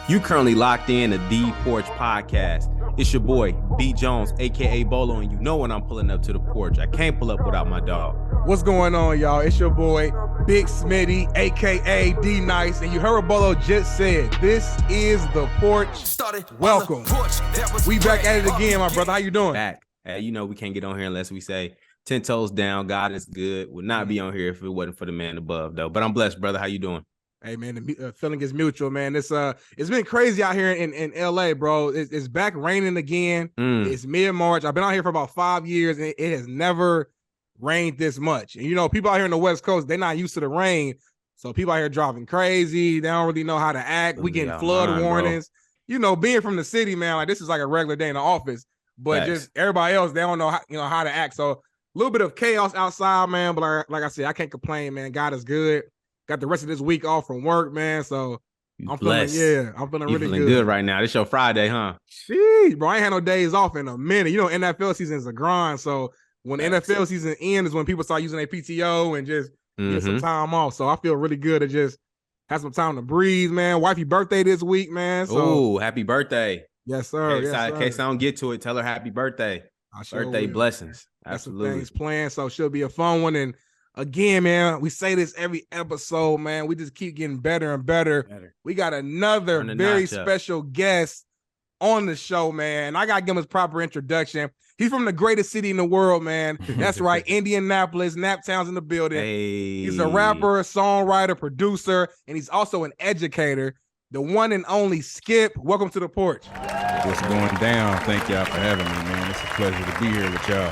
You currently locked in to the Porch podcast. It's your boy, B. Jones, a.k.a. Bolo, and you know when I'm pulling up to the porch. I can't pull up without my dog. What's going on, y'all? It's your boy, Big Smitty, a.k.a. D-Nice, and you heard what Bolo just said. This is the Porch. Welcome. We back at it again, my brother. How you doing? Back. You know we can't get on here unless we say 10 toes down, God is good. Would not be on here if it wasn't for the man above, though. But I'm blessed, brother. How you doing? Hey, man, the feeling is mutual, man. It's been crazy out here in L.A., bro. It's back raining again. It's mid-March. I've been out here for about 5 years, and it has never rained this much. And, you know, people out here in the West Coast, they're not used to the rain. So people out here driving crazy. They don't really know how to act. We getting flood warnings. Bro. You know, being from the city, man, like this is like a regular day in the office. But just everybody else, they don't know how to act. So a little bit of chaos outside, man. But like I said, I can't complain, man. God is good. Got the rest of this week off from work, man. So I'm feeling really good right now. This your Friday, huh? Jeez, bro. I ain't had no days off in a minute. You know, NFL season is a grind. So when NFL season ends is when people start using their PTO and just get some time off. So I feel really good to just have some time to breathe, man. Wifey birthday this week, man. So happy birthday. Yes, sir. In case I don't get to it, tell her happy birthday. Birthday blessings. Absolutely. Some things planned. So she'll be a fun one. And again, man, we say this every episode, man. We just keep getting better and better. We got another very special guest on the show, man. I got to give him his proper introduction. He's from the greatest city in the world, man. That's right, Indianapolis. Naptown's in the building. Hey. He's a rapper, songwriter, producer, and he's also an educator. The one and only Skypp. Welcome to the Porch. What's going down? Thank y'all for having me, man. It's a pleasure to be here with y'all.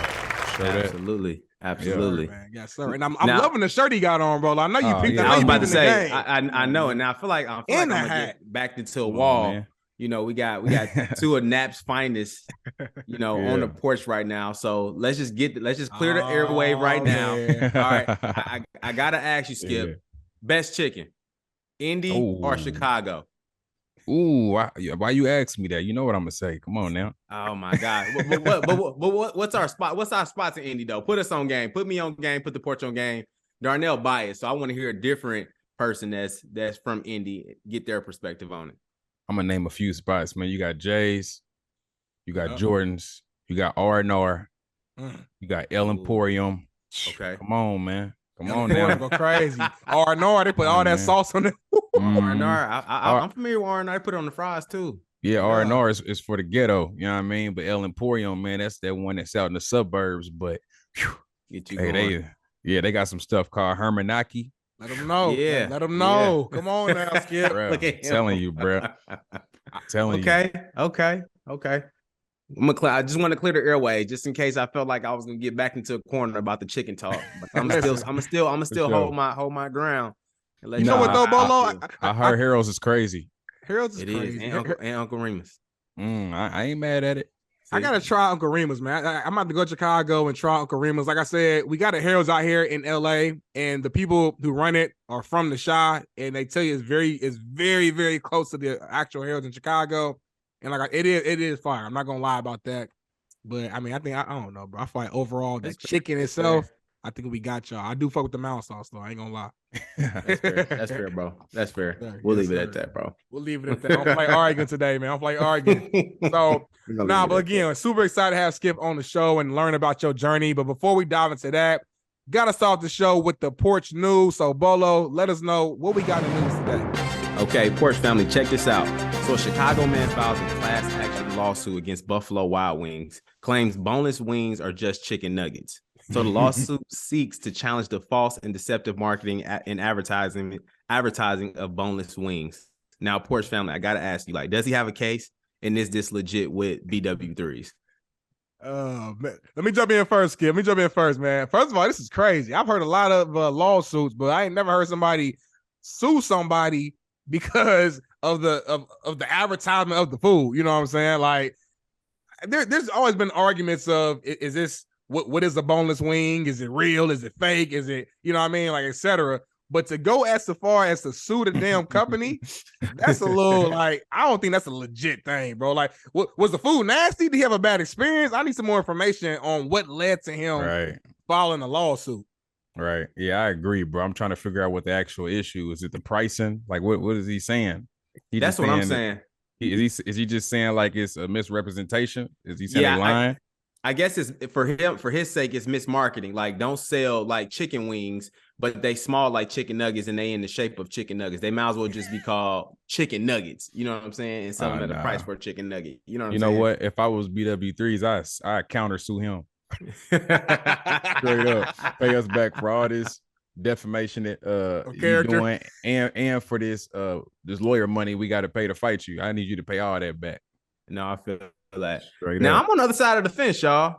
Absolutely. Absolutely. Yes, sir. And I'm loving the shirt he got on, bro. I know you peeped I was about to say, I know. And now I feel like I'm gonna get back into a wall. Man. You know, we got two of Nap's finest, you know, on the porch right now. So let's just clear the airway right now. All right. I gotta ask you, Skypp, best chicken, Indy or Chicago? Ooh, why you ask me that? You know what I'm gonna say. Come on now. Oh my God. But what's our spot? What's our spots in Indy though? Put us on game. Put me on game. Put the Porch on game. Darnell biased, so I want to hear a different person that's from Indy, get their perspective on it. I'm gonna name a few spots, man. You got Jay's, you got Jordan's, you got R&R, you got El Emporium. Okay, come on, man. Come on now. Go crazy. R&R, they put all that sauce on it. R&R, I'm familiar with R&R. They put it on the fries too. Yeah, R&R is for the ghetto. You know what I mean? But El Emporium, man, that's that one that's out in the suburbs. But get you going. They got some stuff called Hermanaki. Let them know. Yeah. Let them know. Yeah. Come on now, Skypp. Bro, I'm telling you, bro. Okay. I just want to clear the airway, just in case I felt like I was gonna get back into a corner about the chicken talk. But I'm still hold my ground. You know what though, Bolo? I heard Harold's is crazy. Harold's is crazy. And Uncle Remus. I ain't mad at it. I gotta try Uncle Remus, man. I'm about to go to Chicago and try Uncle Remus. Like I said, we got a Harold's out here in LA, and the people who run it are from the Chi, and they tell you it's very, very close to the actual Harold's in Chicago. And like it is fire. I'm not gonna lie about that. But I mean, I don't know, bro. I feel like overall the chicken itself, I think we got y'all. I do fuck with the mouse sauce though. I ain't gonna lie. That's fair, bro. That's fair. We'll leave it at that, bro. We'll leave it at that. I'm playing arguing today, man. I'm playing arguing. So but again, super excited to have Skypp on the show and learn about your journey. But before we dive into that, gotta start the show with the Porch news. So Bolo, let us know what we got in the news today. Okay, Porch family, check this out. So a Chicago man files a class action lawsuit against Buffalo Wild Wings, claims boneless wings are just chicken nuggets. So the lawsuit seeks to challenge the false and deceptive marketing and advertising of boneless wings. Now, Porch family, I got to ask you, does he have a case? And is this legit with BW3s? Man. Let me jump in first, Skypp. Let me jump in first, man. First of all, this is crazy. I've heard a lot of lawsuits, but I ain't never heard somebody sue somebody because of the advertisement of the food. You know what I'm saying? Like, there's always been arguments of, is this what is a boneless wing? Is it real? Is it fake? Is it, you know what I mean? Like, etc. But to go as far as to sue the damn company, that's a little I don't think that's a legit thing, bro. Like, was the food nasty? Did he have a bad experience? I need some more information on what led to him filing a lawsuit. Right. Yeah, I agree, bro. I'm trying to figure out what the actual issue is. It the pricing? Like, what is he saying? That's what I'm saying. Is he just saying like it's a misrepresentation? Is he saying Yeah, they lying? I guess it's for him, for his sake, it's mismarketing. Like, don't sell like chicken wings, but they small like chicken nuggets and they in the shape of chicken nuggets. They might as well just be called chicken nuggets. You know what I'm saying? And sell them at a price for a chicken nugget. You know what I'm saying? You know what? If I was BW3s, I countersue him. Straight up. Pay us back for all this defamation that you doing and for this lawyer money we got to pay to fight you. I need you to pay all that back. No, I feel that. Straight now up. I'm on the other side of the fence, y'all.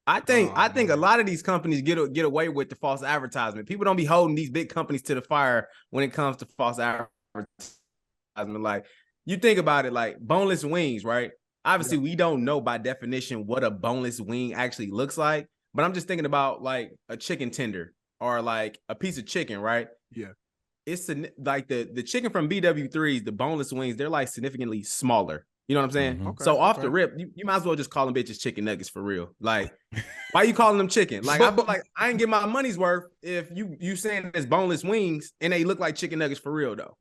I think a lot of these companies get away with the false advertisement. People don't be holding these big companies to the fire when it comes to false advertisement. Like, you think about it, like boneless wings, right? Obviously, we don't know by definition what a boneless wing actually looks like, but I'm just thinking about like a chicken tender or like a piece of chicken, right? Yeah. It's like the chicken from BW3s, the boneless wings, they're like significantly smaller. You know what I'm saying? Mm-hmm. Okay, so off the rip, you might as well just call them bitches chicken nuggets for real. Like, why you calling them chicken? Like, I ain't get my money's worth if you saying it's boneless wings and they look like chicken nuggets for real though.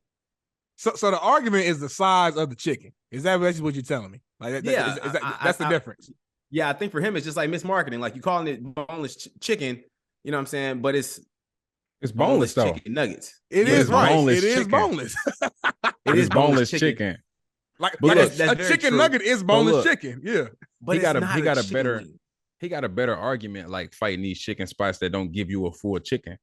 So the argument is the size of the chicken. Is that basically what you're telling me? Like, that's the difference. Yeah, I think for him it's just like mismarketing. Like, you calling it boneless chicken, you know what I'm saying? But it's boneless though. Chicken nuggets. It is boneless. It is boneless. It is boneless chicken. Like a chicken nugget is boneless chicken. Yeah. But he got a better argument like fighting these chicken spots that don't give you a full chicken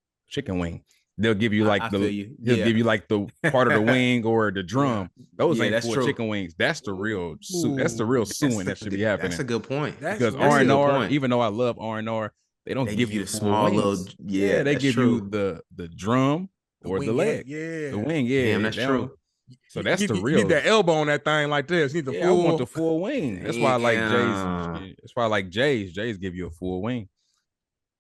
wing. They'll give you like he'll give you like the part of the wing or the drum. Those ain't full chicken wings. That's the real that's the real suing that should be happening. That's a good point. Because R&R, even though I love R&R, they don't give you the small little they give you the drum or the leg. Yeah. The wing, yeah. Damn, that's true. So that's the real. You need that elbow on that thing like this. You need the full. I want the full wing. That's why I like Jay's. That's why I like Jay's. Jay's give you a full wing.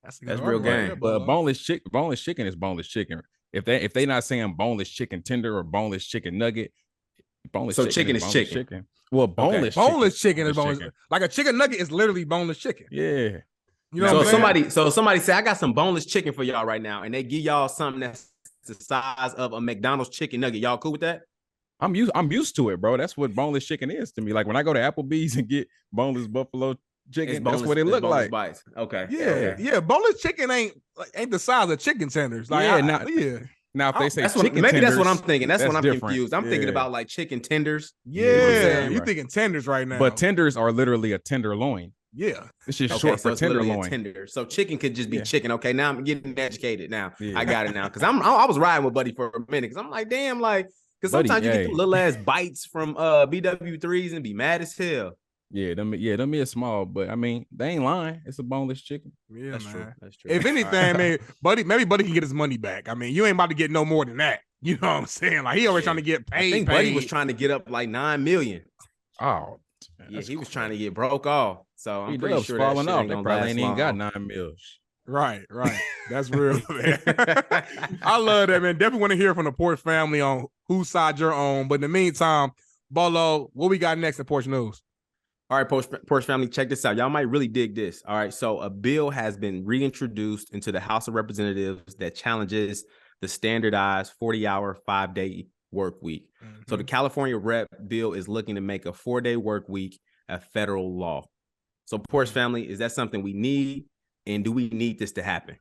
That's real game. But boneless chicken is boneless chicken. If they not saying boneless chicken tender or boneless chicken nugget, chicken is chicken. Well, boneless chicken is boneless. Like a chicken nugget is literally boneless chicken. Yeah. You know somebody say I got some boneless chicken for y'all right now, and they give y'all something that's the size of a McDonald's chicken nugget. Y'all cool with that? I'm used to it, bro. That's what boneless chicken is to me. Like when I go to Applebee's and get boneless buffalo chicken, that's what it look like. Bites. Okay. Yeah. Boneless chicken ain't the size of chicken tenders. Like, Now, if they say chicken tenders, that's what I'm thinking. That's what I'm different. Confused. I'm thinking about like chicken tenders. Yeah, you're thinking tenders right now. But tenders are literally a tenderloin. Yeah, it's just short for tenderloin. Tender. So chicken could just be chicken. Okay, now I'm getting educated. Now I got it now because I was riding with Buddy for a minute because I'm like, damn, like. Because sometimes you get the little ass bites from BW3s and be mad as hell. Yeah, them is small, but I mean, they ain't lying. It's a boneless chicken. Yeah, that's true. That's true. If anything, man, Buddy can get his money back. I mean, you ain't about to get no more than that. You know what I'm saying? Like, he always trying to get paid. I think Buddy was trying to get up like $9 million. Oh, yeah, he was trying to get broke off. So I'm pretty sure falling off. They probably ain't even got $9 million. Right. That's real, man. I love that, man. Definitely want to hear from the Porch family on whose side you're on. But in the meantime, Bolo, what we got next in Porch News? All right, Porch family, check this out. Y'all might really dig this. All right, so a bill has been reintroduced into the House of Representatives that challenges the standardized 40-hour, 5-day work week. Mm-hmm. So the California Rep bill is looking to make a 4-day work week a federal law. So Porch family, is that something we need? And do we need this to happen?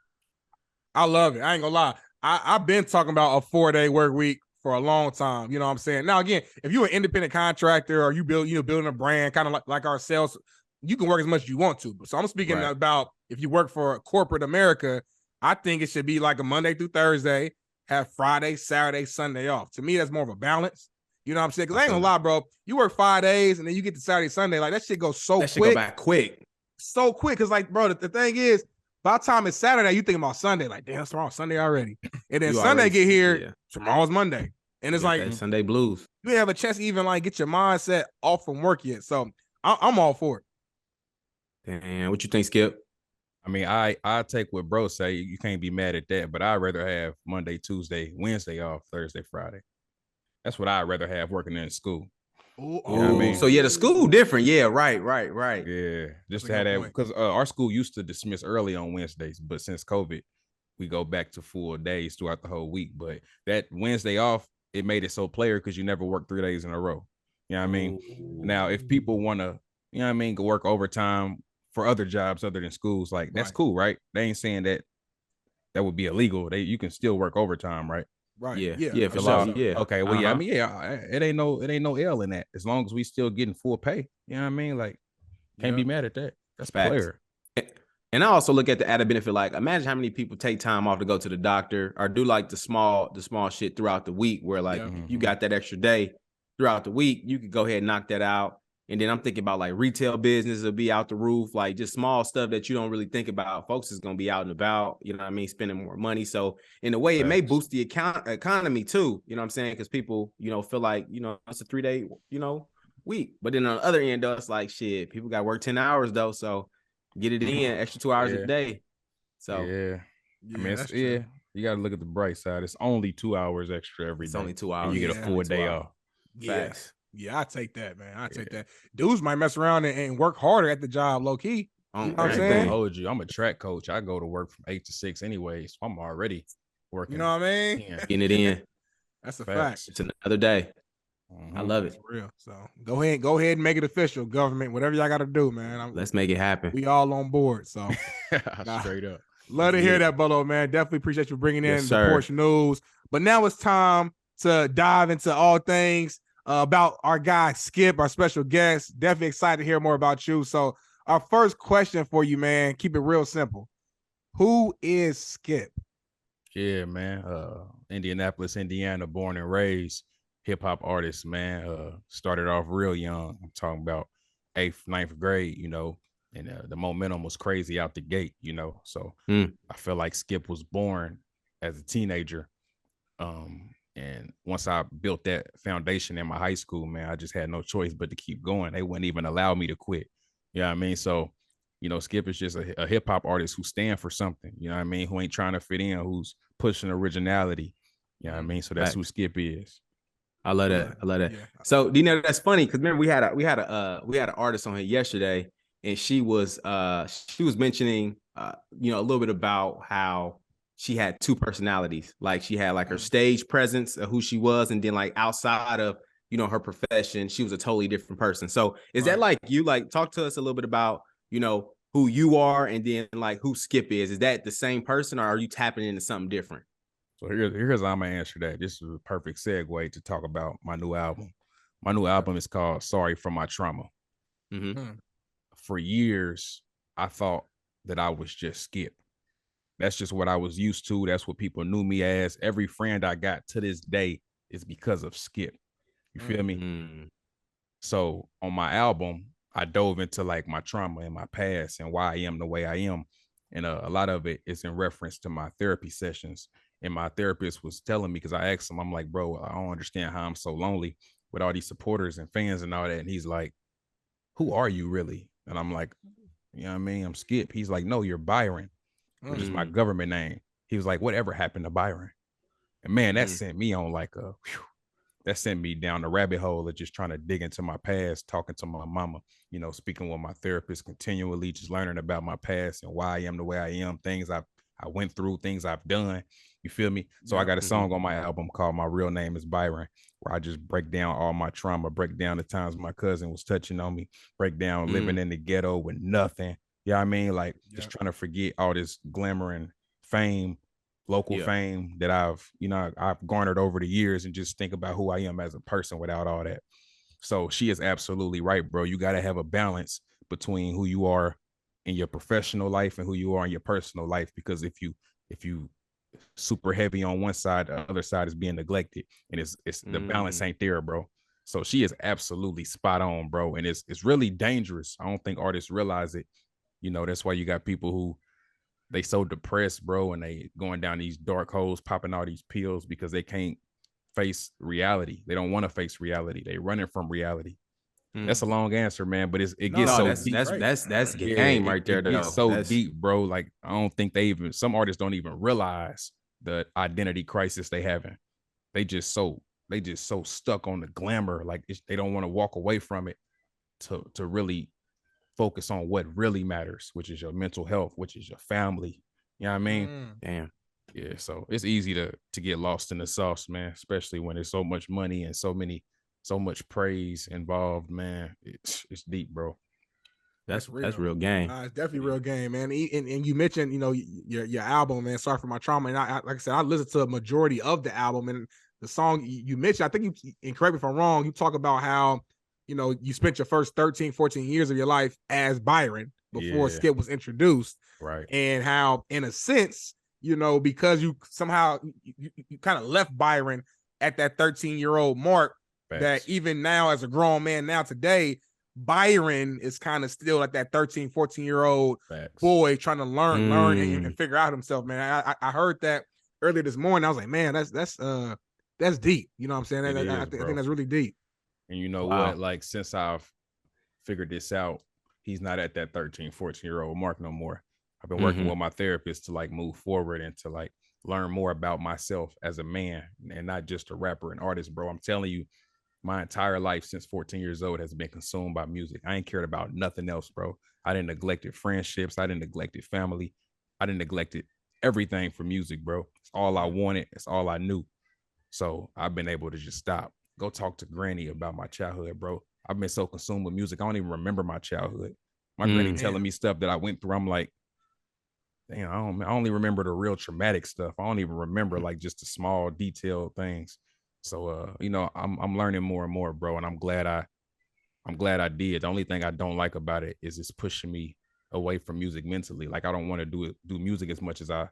I love it. I ain't gonna lie. I've been talking about a 4-day work week for a long time. You know what I'm saying? Now, again, if you're an independent contractor or you building a brand kind of like ourselves, you can work as much as you want to. So I'm speaking about if you work for corporate America, I think it should be like a Monday through Thursday, have Friday, Saturday, Sunday off. To me, that's more of a balance. You know what I'm saying? Because I ain't gonna lie, bro. You work 5 days and then you get to Saturday, Sunday. Like, that shit goes so quick. That shit go back quick. So quick. Because, like, bro, the thing is, by the time it's Saturday, you thinking about Sunday. Like, damn, tomorrow's Sunday already. And then Sunday get here, tomorrow's Monday. And it's like Sunday blues. You didn't have a chance to even like get your mindset off from work yet. So I'm all for it. Damn, what you think, Skip? I mean, I take what bro say. You can't be mad at that, but I'd rather have Monday, Tuesday, Wednesday off, Thursday, Friday. That's what I'd rather have working in school. You know what I mean? So yeah, the school different. Yeah, right. Yeah, just to have that because our school used to dismiss early on Wednesdays, but since COVID, we go back to full days throughout the whole week. But that Wednesday off, it made it so player because you never worked 3 days in a row. You know what I mean? Now, if people want to, you know what I mean, go work overtime for other jobs other than schools, like that's cool, right? They ain't saying that would be illegal. You can still work overtime, right? Right. Yeah, for sure. Yeah. Okay. Well, yeah. I mean, it ain't no L in that. As long as we still getting full pay. You know what I mean? Like, can't be mad at that. That's player. And I also look at the added benefit. Like, imagine how many people take time off to go to the doctor or do like the small shit throughout the week, where like you got that extra day throughout the week, you could go ahead and knock that out. And then I'm thinking about like retail business will be out the roof, like just small stuff that you don't really think about. Folks is going to be out and about, you know what I mean, spending more money. So in a way, it may boost the economy too, you know what I'm saying? Because people, you know, feel like, you know, it's a 3-day, you know, week. But then on the other end, though, it's like, shit, people got to work 10 hours though. So get it in, extra 2 hours a day. So, I mean, you got to look at the bright side. It's only 2 hours extra every day. It's only 2 hours. And you get a full day off. Facts. Yeah, I take that, man. I take that. Dudes might mess around and work harder at the job, low key. You know what I'm saying? I told you, I'm a track coach. I go to work from 8 to 6 anyways. So I'm already working. You know what I mean? Getting it in. That's a fact. It's another day. I love it. For real. So go ahead and make it official, government. Whatever y'all got to do, man. Let's make it happen. We all on board. So straight up. Love to hear that, Bolo, man. Definitely appreciate you bringing in the Porch news. But now it's time to dive into all things about our guy Skypp, our special guest. Definitely excited to hear more about you. So our first question for you, man, keep it real simple. Who is Skypp? Yeah, man. Indianapolis, Indiana, born and raised. Hip-hop artist, man. Started off real young. I'm talking about 8th, 9th grade, you know, and the momentum was crazy out the gate, you know. So I feel like Skypp was born as a teenager. And once I built that foundation in my high school, man, I just had no choice but to keep going. They wouldn't even allow me to quit. You know what I mean? So, you know, Skypp is just a hip-hop artist who stand for something, you know what I mean, who ain't trying to fit in, who's pushing originality. You know what I mean? So that's who Skypp is. I love that. I love that. Yeah. So, you know, that's funny because remember we had an artist on here yesterday, and she was mentioning you know, a little bit about how she had 2 personalities. Like she had like her stage presence of who she was, and then like outside of, you know, her profession, she was a totally different person. So is that like you? Like talk to us a little bit about, you know, who you are, and then like who Skypp is. Is that the same person, or are you tapping into something different? So here's how I'm gonna answer that. This is a perfect segue to talk about my new album. My new album is called Sorry for My Trauma. For years, I thought that I was just Skypp. That's just what I was used to. That's what people knew me as. Every friend I got to this day is because of Skypp. You feel me? So on my album, I dove into like my trauma and my past and why I am the way I am. And a lot of it is in reference to my therapy sessions. And my therapist was telling me, because I asked him, I'm like, bro, I don't understand how I'm so lonely with all these supporters and fans and all that. And he's like, who are you really? And I'm like, you know what I mean? I'm Skypp. He's like, no, you're Byron, which is my government name. He was like, whatever happened to Byron? And man, that sent me on like that sent me down the rabbit hole of just trying to dig into my past, talking to my mama, you know, speaking with my therapist continually, just learning about my past and why I am the way I am, things I went through, things I've done. You feel me? So I got a song on my album called My Real Name is Byron, where I just break down all my trauma, break down the times my cousin was touching on me, break down living in the ghetto with nothing. You know what I mean? Like just trying to forget all this glamour and fame, local fame that I've garnered over the years, and just think about who I am as a person without all that. So she is absolutely right, bro. You got to have a balance between who you are in your professional life and who you are in your personal life, because if you super heavy on one side, the other side is being neglected, and it's the balance ain't there, bro. So she is absolutely spot on, bro, and it's really dangerous. I don't think artists realize it. You know, that's why you got people who they so depressed, bro, and they going down these dark holes, popping all these pills because they can't face reality. They don't want to face reality. They running from reality. That's a long answer, man, but it gets so deep. That's game right there. It gets so deep, bro. Like I don't think some artists don't even realize the identity crisis they having. They just so stuck on the glamour, like they don't want to walk away from it to really focus on what really matters, which is your mental health, which is your family. You know what I mean? Damn. Yeah, so it's easy to get lost in the sauce, man, especially when there's so much money and so much praise involved, man. It's deep, bro. That's real game. It's definitely real game, man. And you mentioned, your album, man. Sorry for my trauma. And I like I said, I listened to a majority of the album, and the song you mentioned, I think and correct me if I'm wrong, you talk about how, you spent your first 13, 14 years of your life as Byron before Skypp was introduced. Right. And how, in a sense, because you somehow you kind of left Byron at that 13-year-old mark. Facts. That even now, as a grown man now today, Byron is kind of still at that 13, 14-year-old boy trying to learn and figure out himself, man. I heard that earlier this morning. I was like, man, that's deep. You know what I'm saying? I think that's really deep. And you know what? Like, since I've figured this out, he's not at that 13, 14-year-old mark no more. I've been working with my therapist to like move forward and to like learn more about myself as a man and not just a rapper and artist, bro. I'm telling you, my entire life since 14 years old has been consumed by music. I ain't cared about nothing else, bro. I didn't neglected friendships. I didn't neglected family. I didn't neglected everything for music, bro. It's all I wanted. It's all I knew. So I've been able to just stop. Go talk to Granny about my childhood, bro. I've been so consumed with music. I don't even remember my childhood. My granny telling me stuff that I went through. I'm like, damn, I only remember the real traumatic stuff. I don't even remember like just the small detailed things. So I'm learning more and more, bro, and I'm glad I did. The only thing I don't like about it is it's pushing me away from music mentally. Like, I don't want to do music as much as I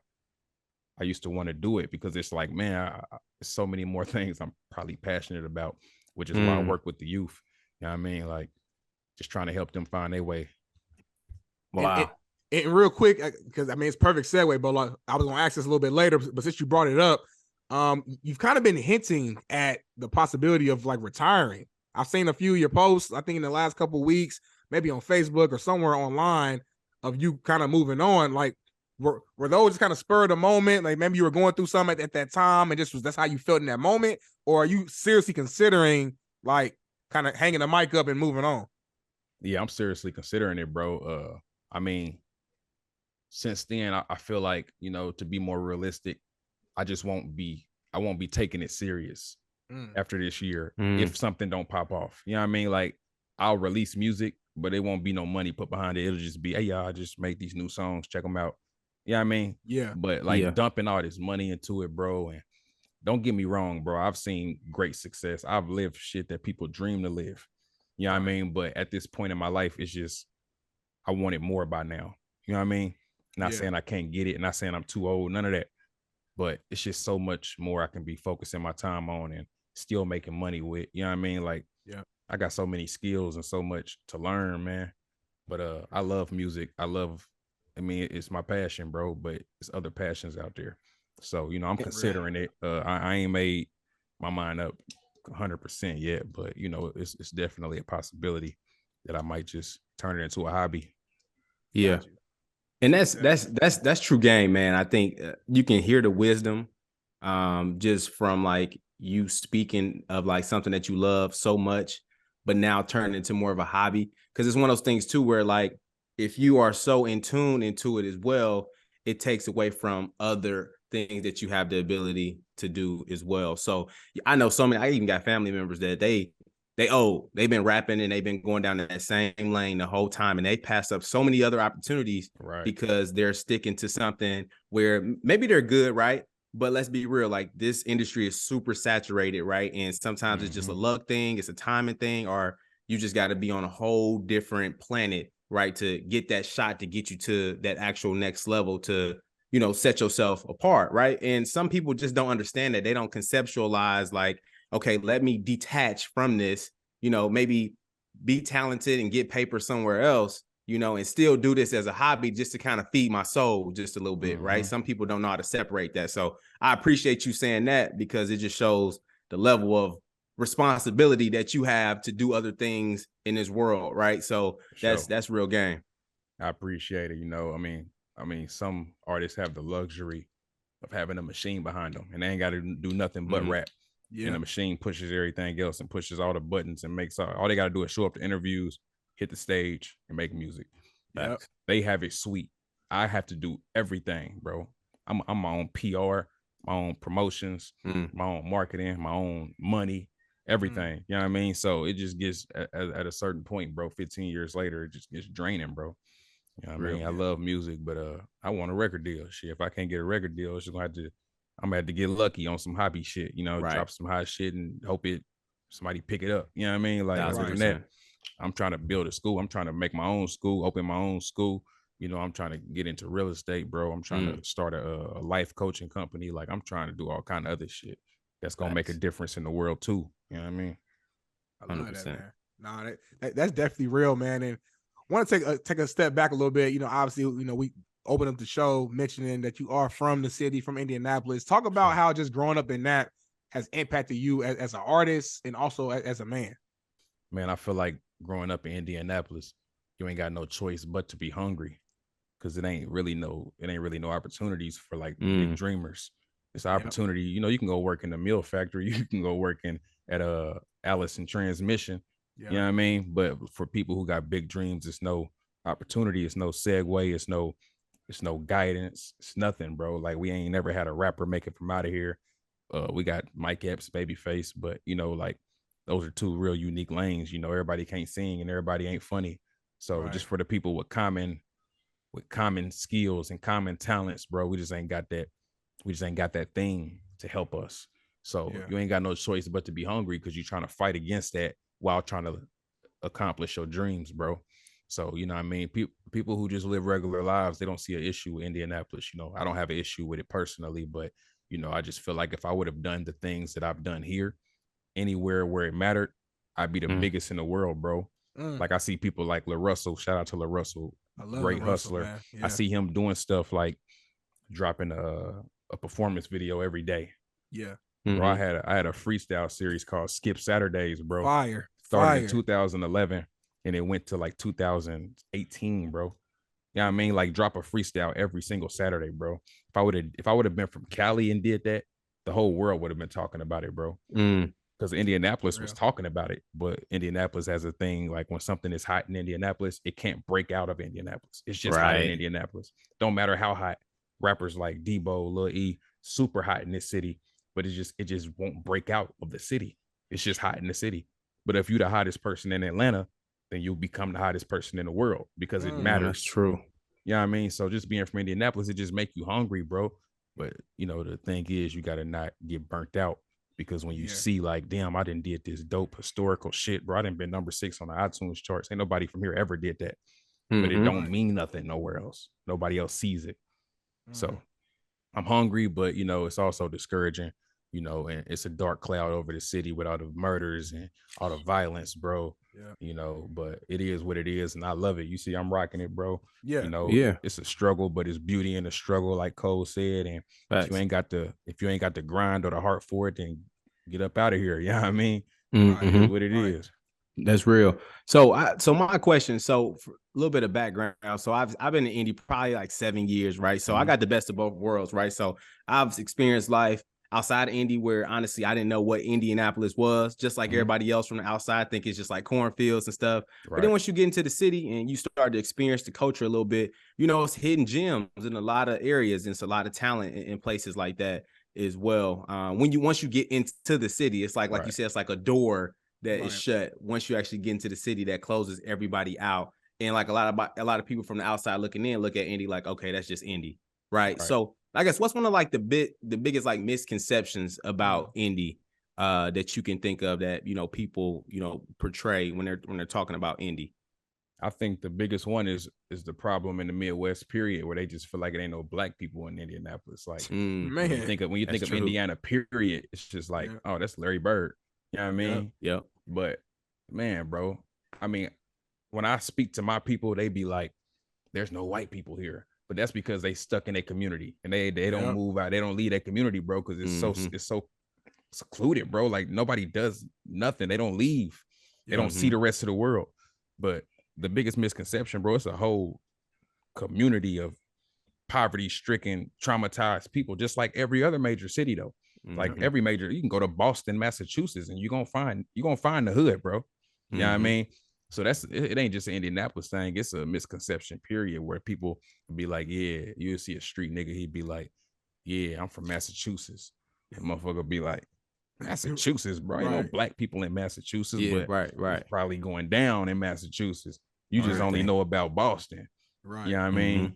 used to want to do it, because it's like, man, there's so many more things I'm probably passionate about, which is why I work with the youth. You know what I mean? Like, just trying to help them find their way. Wow. And real quick, because I mean, it's perfect segue, but like, I was going to ask this a little bit later, but since you brought it up, you've kind of been hinting at the possibility of like retiring. I've seen a few of your posts, I think in the last couple of weeks, maybe on Facebook or somewhere online, of you kind of moving on. Like, were those just kind of spur of the moment? Like, maybe you were going through something at that time and that's how you felt in that moment? Or are you seriously considering like kind of hanging the mic up and moving on? Yeah, I'm seriously considering it, bro. I mean, since then, I feel like, to be more realistic, I won't be taking it serious after this year if something don't pop off. You know what I mean? Like, I'll release music, but it won't be no money put behind it. It'll just be, hey, y'all, I just make these new songs, check them out. You know what I mean? Yeah. But like dumping all this money into it, bro. And don't get me wrong, bro. I've seen great success. I've lived shit that people dream to live. You know what I mean? But at this point in my life, it's just, I want it more by now. You know what I mean? Not saying I can't get it, not saying I'm too old, none of that. But it's just so much more I can be focusing my time on and still making money with. You know what I mean? Like, I got so many skills and so much to learn, man. But I love music. It's my passion, bro, but it's other passions out there. So, I'm considering it. I ain't made my mind up 100% yet, but it's definitely a possibility that I might just turn it into a hobby. Yeah. And that's true game, man. I think you can hear the wisdom just from like you speaking of like something that you love so much, but now turn into more of a hobby. Because it's one of those things too, where like, if you are so in tune into it as well, it takes away from other things that you have the ability to do as well. So I know I even got family members that they've been rapping and they've been going down that same lane the whole time, and they pass up so many other opportunities because they're sticking to something where maybe they're good, right? But let's be real, like, this industry is super saturated, right? And sometimes it's just a luck thing, it's a timing thing, or you just got to be on a whole different planet, right, to get that shot to get you to that actual next level to, set yourself apart, right? And some people just don't understand that. They don't conceptualize like, okay, let me detach from this, maybe be talented and get paper somewhere else, and still do this as a hobby just to kind of feed my soul just a little bit, right? Some people don't know how to separate that. So I appreciate you saying that, because it just shows the level of responsibility that you have to do other things in this world, right? So that's real game. I appreciate it. I mean, some artists have the luxury of having a machine behind them, and they ain't got to do nothing but rap. Yeah. And the machine pushes everything else and pushes all the buttons and makes all they got to do is show up to interviews, hit the stage, and make music. Yep. They have it sweet. I have to do everything, bro. I'm my own PR, my own promotions, my own marketing, my own money, everything. You know what I mean? So it just gets at a certain point, bro. 15 years later, it just gets draining, bro. You know what I mean? I love music, but I want a record deal. Shit, if I can't get a record deal, it's just I'm gonna have to get lucky on some hobby shit. You know, drop some hot shit and hope somebody pick it up. You know what I mean? Like other than that, I'm trying to build a school. I'm trying to make my own school, open my own school. You know, I'm trying to get into real estate, bro. I'm trying to start a life coaching company. Like I'm trying to do all kind of other shit that's gonna make a difference in the world too. You know what I mean? 100%. That, man. Nah, that's definitely real, man. And I want to take a step back a little bit. You know, obviously, you know, we opened up the show mentioning that you are from the city, from Indianapolis. Talk about how just growing up in that has impacted you as an artist and also as a man. Man, I feel like growing up in Indianapolis, you ain't got no choice but to be hungry, because it ain't really no opportunities for like big dreamers. It's an opportunity. You know, you can go work in the mill factory, you can go working at a Allison Transmission. You know what I mean? But for people who got big dreams, it's no opportunity, it's no segue, it's no guidance, it's nothing, bro. Like we ain't never had a rapper make it from out of here. We got Mike Epps, Babyface, but you know, like those are two real unique lanes. You know, everybody can't sing and everybody ain't funny. So just for the people with common skills and common talents, bro, we just ain't got that thing to help us. So you ain't got no choice but to be hungry, because you're trying to fight against that while trying to accomplish your dreams, bro. So, you know what I mean? People who just live regular lives, they don't see an issue with Indianapolis. You know, I don't have an issue with it personally, but, you know, I just feel like if I would have done the things that I've done here, anywhere where it mattered, I'd be the biggest in the world, bro. Like I see people like LaRussell, shout out to LaRussell, great hustler. I see him doing stuff like dropping a performance video every day. Bro, I had a freestyle series called Skip Saturdays, bro. Started in 2011 and it went to like 2018, bro. You know what I mean? Like drop a freestyle every single Saturday, bro. If I would have been from Cali and did that, the whole world would have been talking about it, bro. Because Indianapolis was talking about it, but Indianapolis has a thing like when something is hot in Indianapolis, it can't break out of Indianapolis. It's just hot in Indianapolis. Don't matter how hot. Rappers like Debo, Lil E, super hot in this city, but it just won't break out of the city. It's just hot in the city. But if you're the hottest person in Atlanta, then you'll become the hottest person in the world because it matters. That's true. You know what I mean? So just being from Indianapolis, it just make you hungry, bro. But you know, the thing is, you got to not get burnt out, because when you see like, damn, I done did this dope historical shit, bro. I done been number 6 on the iTunes charts. Ain't nobody from here ever did that. But it don't mean nothing nowhere else. Nobody else sees it. So I'm hungry, but you know, it's also discouraging, you know, and it's a dark cloud over the city with all the murders and all the violence, bro. You know, but it is what it is, and I love it. You see, I'm rocking it, bro. You know, it's a struggle, but it's beauty in the struggle, like Cole said. And if you ain't got the grind or the heart for it, then get up out of here. You know what I mean? It is what it is. That's real. So my question, so for a little bit of background. So I've been in Indy probably like 7 years, right? So I got the best of both worlds, right? So I've experienced life outside of Indy, where honestly I didn't know what Indianapolis was, just like everybody else from the outside think it's just like cornfields and stuff. But then once you get into the city and you start to experience the culture a little bit, you know, it's hidden gems in a lot of areas, and it's a lot of talent in places like that as well. Once you get into the city, it's like you said, it's like a door that is shut. Once you actually get into the city, that closes everybody out. And like a lot of people from the outside looking in look at Indy like, okay, that's just Indy, right? So I guess what's one of like the biggest like misconceptions about Indy that you can think of that, you know, people, you know, portray when they're talking about Indy? I think the biggest one is the problem in the Midwest period, where they just feel like it ain't no black people in Indianapolis. Like when you think of Indiana period, it's just like, oh, that's Larry Bird. You know what I mean? Yeah. But man, bro, I mean, when I speak to my people, they be like, there's no white people here. But that's because they stuck in their community and they don't move out. They don't leave that community, bro, because it's so secluded, bro. Like nobody does nothing. They don't leave. They don't see the rest of the world. But the biggest misconception, bro, it's a whole community of poverty-stricken, traumatized people, just like every other major city, though. Like every major, you can go to Boston, Massachusetts, and you're gonna find the hood, bro. You know what I mean? So it ain't just an Indianapolis thing. It's a misconception period where people be like, yeah, you'll see a street nigga, he'd be like, yeah, I'm from Massachusetts. The motherfucker be like, Massachusetts, bro. Ain't no black people in Massachusetts, but it's probably going down in Massachusetts. You just only know about Boston. Right. You know what I mean?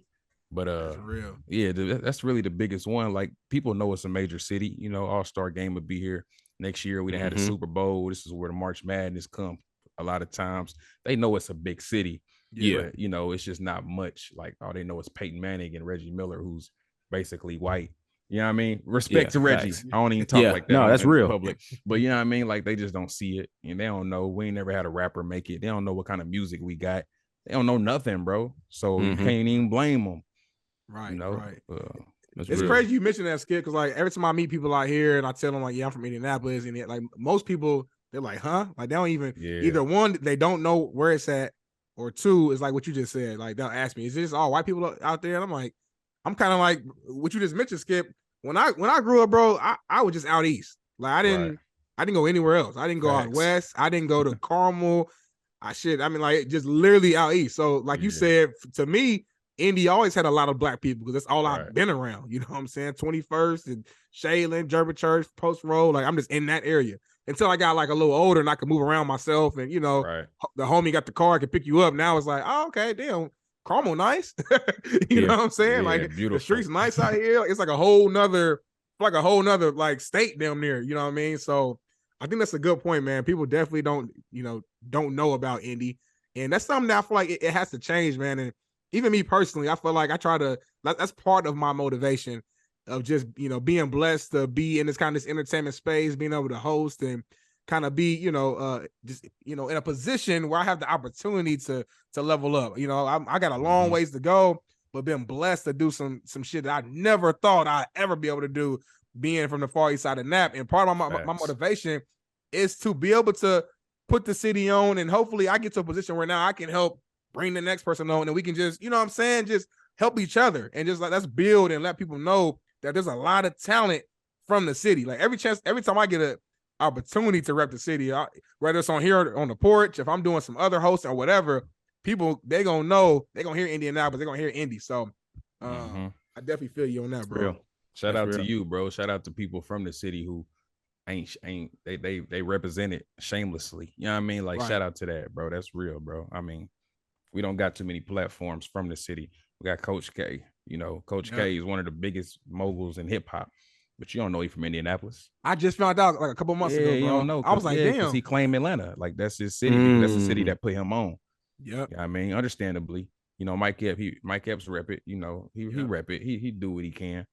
But that's real. Yeah, that's really the biggest one. Like, people know it's a major city. You know, All-Star game would be here next year. We done had a Super Bowl. This is where the March Madness come. A lot of times they know it's a big city. Yeah. But, you know, it's just not much. Like, all they know is Peyton Manning and Reggie Miller, who's basically white. You know what I mean? Respect to Reggie. Facts. I don't even talk like that. No, that's real. Public. But you know what I mean? Like, they just don't see it. And they don't know. We ain't never had a rapper make it. They don't know what kind of music we got. They don't know nothing, bro. So you can't even blame them. Right. You know? Right. It's crazy you mentioned that, Skip, because like every time I meet people out here and I tell them like, yeah, I'm from Indianapolis, and like most people, they're like, huh? Like they don't even either one, they don't know where it's at, or two, is like what you just said. Like they'll ask me, is this all white people out there? And I'm like, I'm kind of like what you just mentioned, Skip. When I grew up, bro, I was just out east. Like I didn't go anywhere else. I didn't go out west. I didn't go to Carmel. I mean, like just literally out east. So like you said, to me, Indy always had a lot of black people because that's all I've been around. You know what I'm saying? 21st and Shaylin, German Church, Post Road. Like I'm just in that area until I got like a little older and I could move around myself. And you know, the homie got the car, could pick you up. Now it's like, oh, okay, damn, Carmel, nice. you know what I'm saying? Like beautiful. The streets nice out here. It's like a whole nother like state down there. You know what I mean? So I think that's a good point, man. People definitely don't know about Indy. And that's something that I feel like it has to change, man. And even me personally, I feel like I try to, that's part of my motivation of just, being blessed to be in this kind of this entertainment space, being able to host and kind of be, just, in a position where I have the opportunity to level up. I got a long ways to go, but been blessed to do some shit that I never thought I'd ever be able to do being from the far east side of Nap. And part of my motivation is to be able to put the city on, and hopefully I get to a position where now I can help bring the next person on, and we can just, just help each other and just like let's build and let people know that there's a lot of talent from the city. Like every time I get an opportunity to rep the city, whether it's on here on the porch, if I'm doing some other hosts or whatever, people they gonna know, they gonna hear Indianapolis, they're gonna hear Indy. So I definitely feel you on that, bro. Shout out to you, bro. Shout out to people from the city who ain't they represent it shamelessly. You know what I mean? Like shout out to that, bro. That's real, bro. I mean, we don't got too many platforms from the city. We got Coach K. Coach K is one of the biggest moguls in hip hop, but you don't know he from Indianapolis. I just found out like a couple months ago, bro. You don't know. I was like, damn, because he claimed Atlanta. Like that's his city. Because that's the city that put him on. Yeah. You know what I mean, understandably. Mike Epps rep it. He rep it. He do what he can.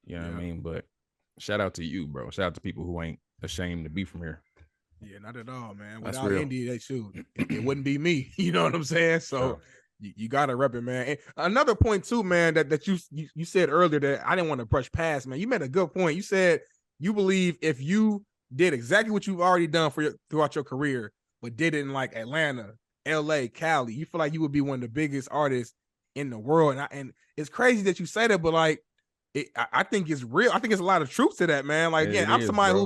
You know what I mean? But shout out to you, bro. Shout out to people who ain't ashamed to be from here. Yeah, not at all, man. Without Indy, it wouldn't be me. You know what I'm saying? So you gotta rep it, man. And another point too, man, that you said earlier that I didn't want to brush past, man. You made a good point. You said you believe if you did exactly what you've already done throughout your career, but did it in like Atlanta, LA, Cali, you feel like you would be one of the biggest artists in the world. And it's crazy that you say that, but like I think it's real. I think it's a lot of truth to that, man. Like, again, I'm somebody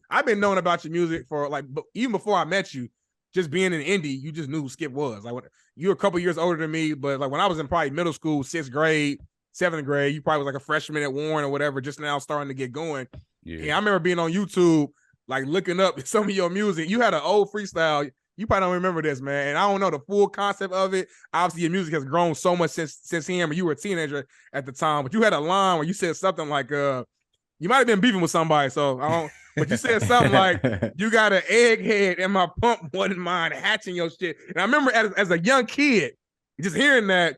I've been knowing about your music for like, even before I met you, just being in Indy, you just knew who Skip was. Like, you're a couple years older than me, but like when I was in probably middle school, 6th grade, 7th grade, you probably was like a freshman at Warren or whatever, just now starting to get going. Yeah. And I remember being on YouTube, like looking up some of your music. You had an old freestyle. You probably don't remember this, man. And I don't know the full concept of it. Obviously, your music has grown so much since him, but you were a teenager at the time. But you had a line where you said something like, you might have been beefing with somebody, so I don't. But you said something like, you got an egghead and my pump wasn't mine, hatching your shit. And I remember as a young kid, just hearing that,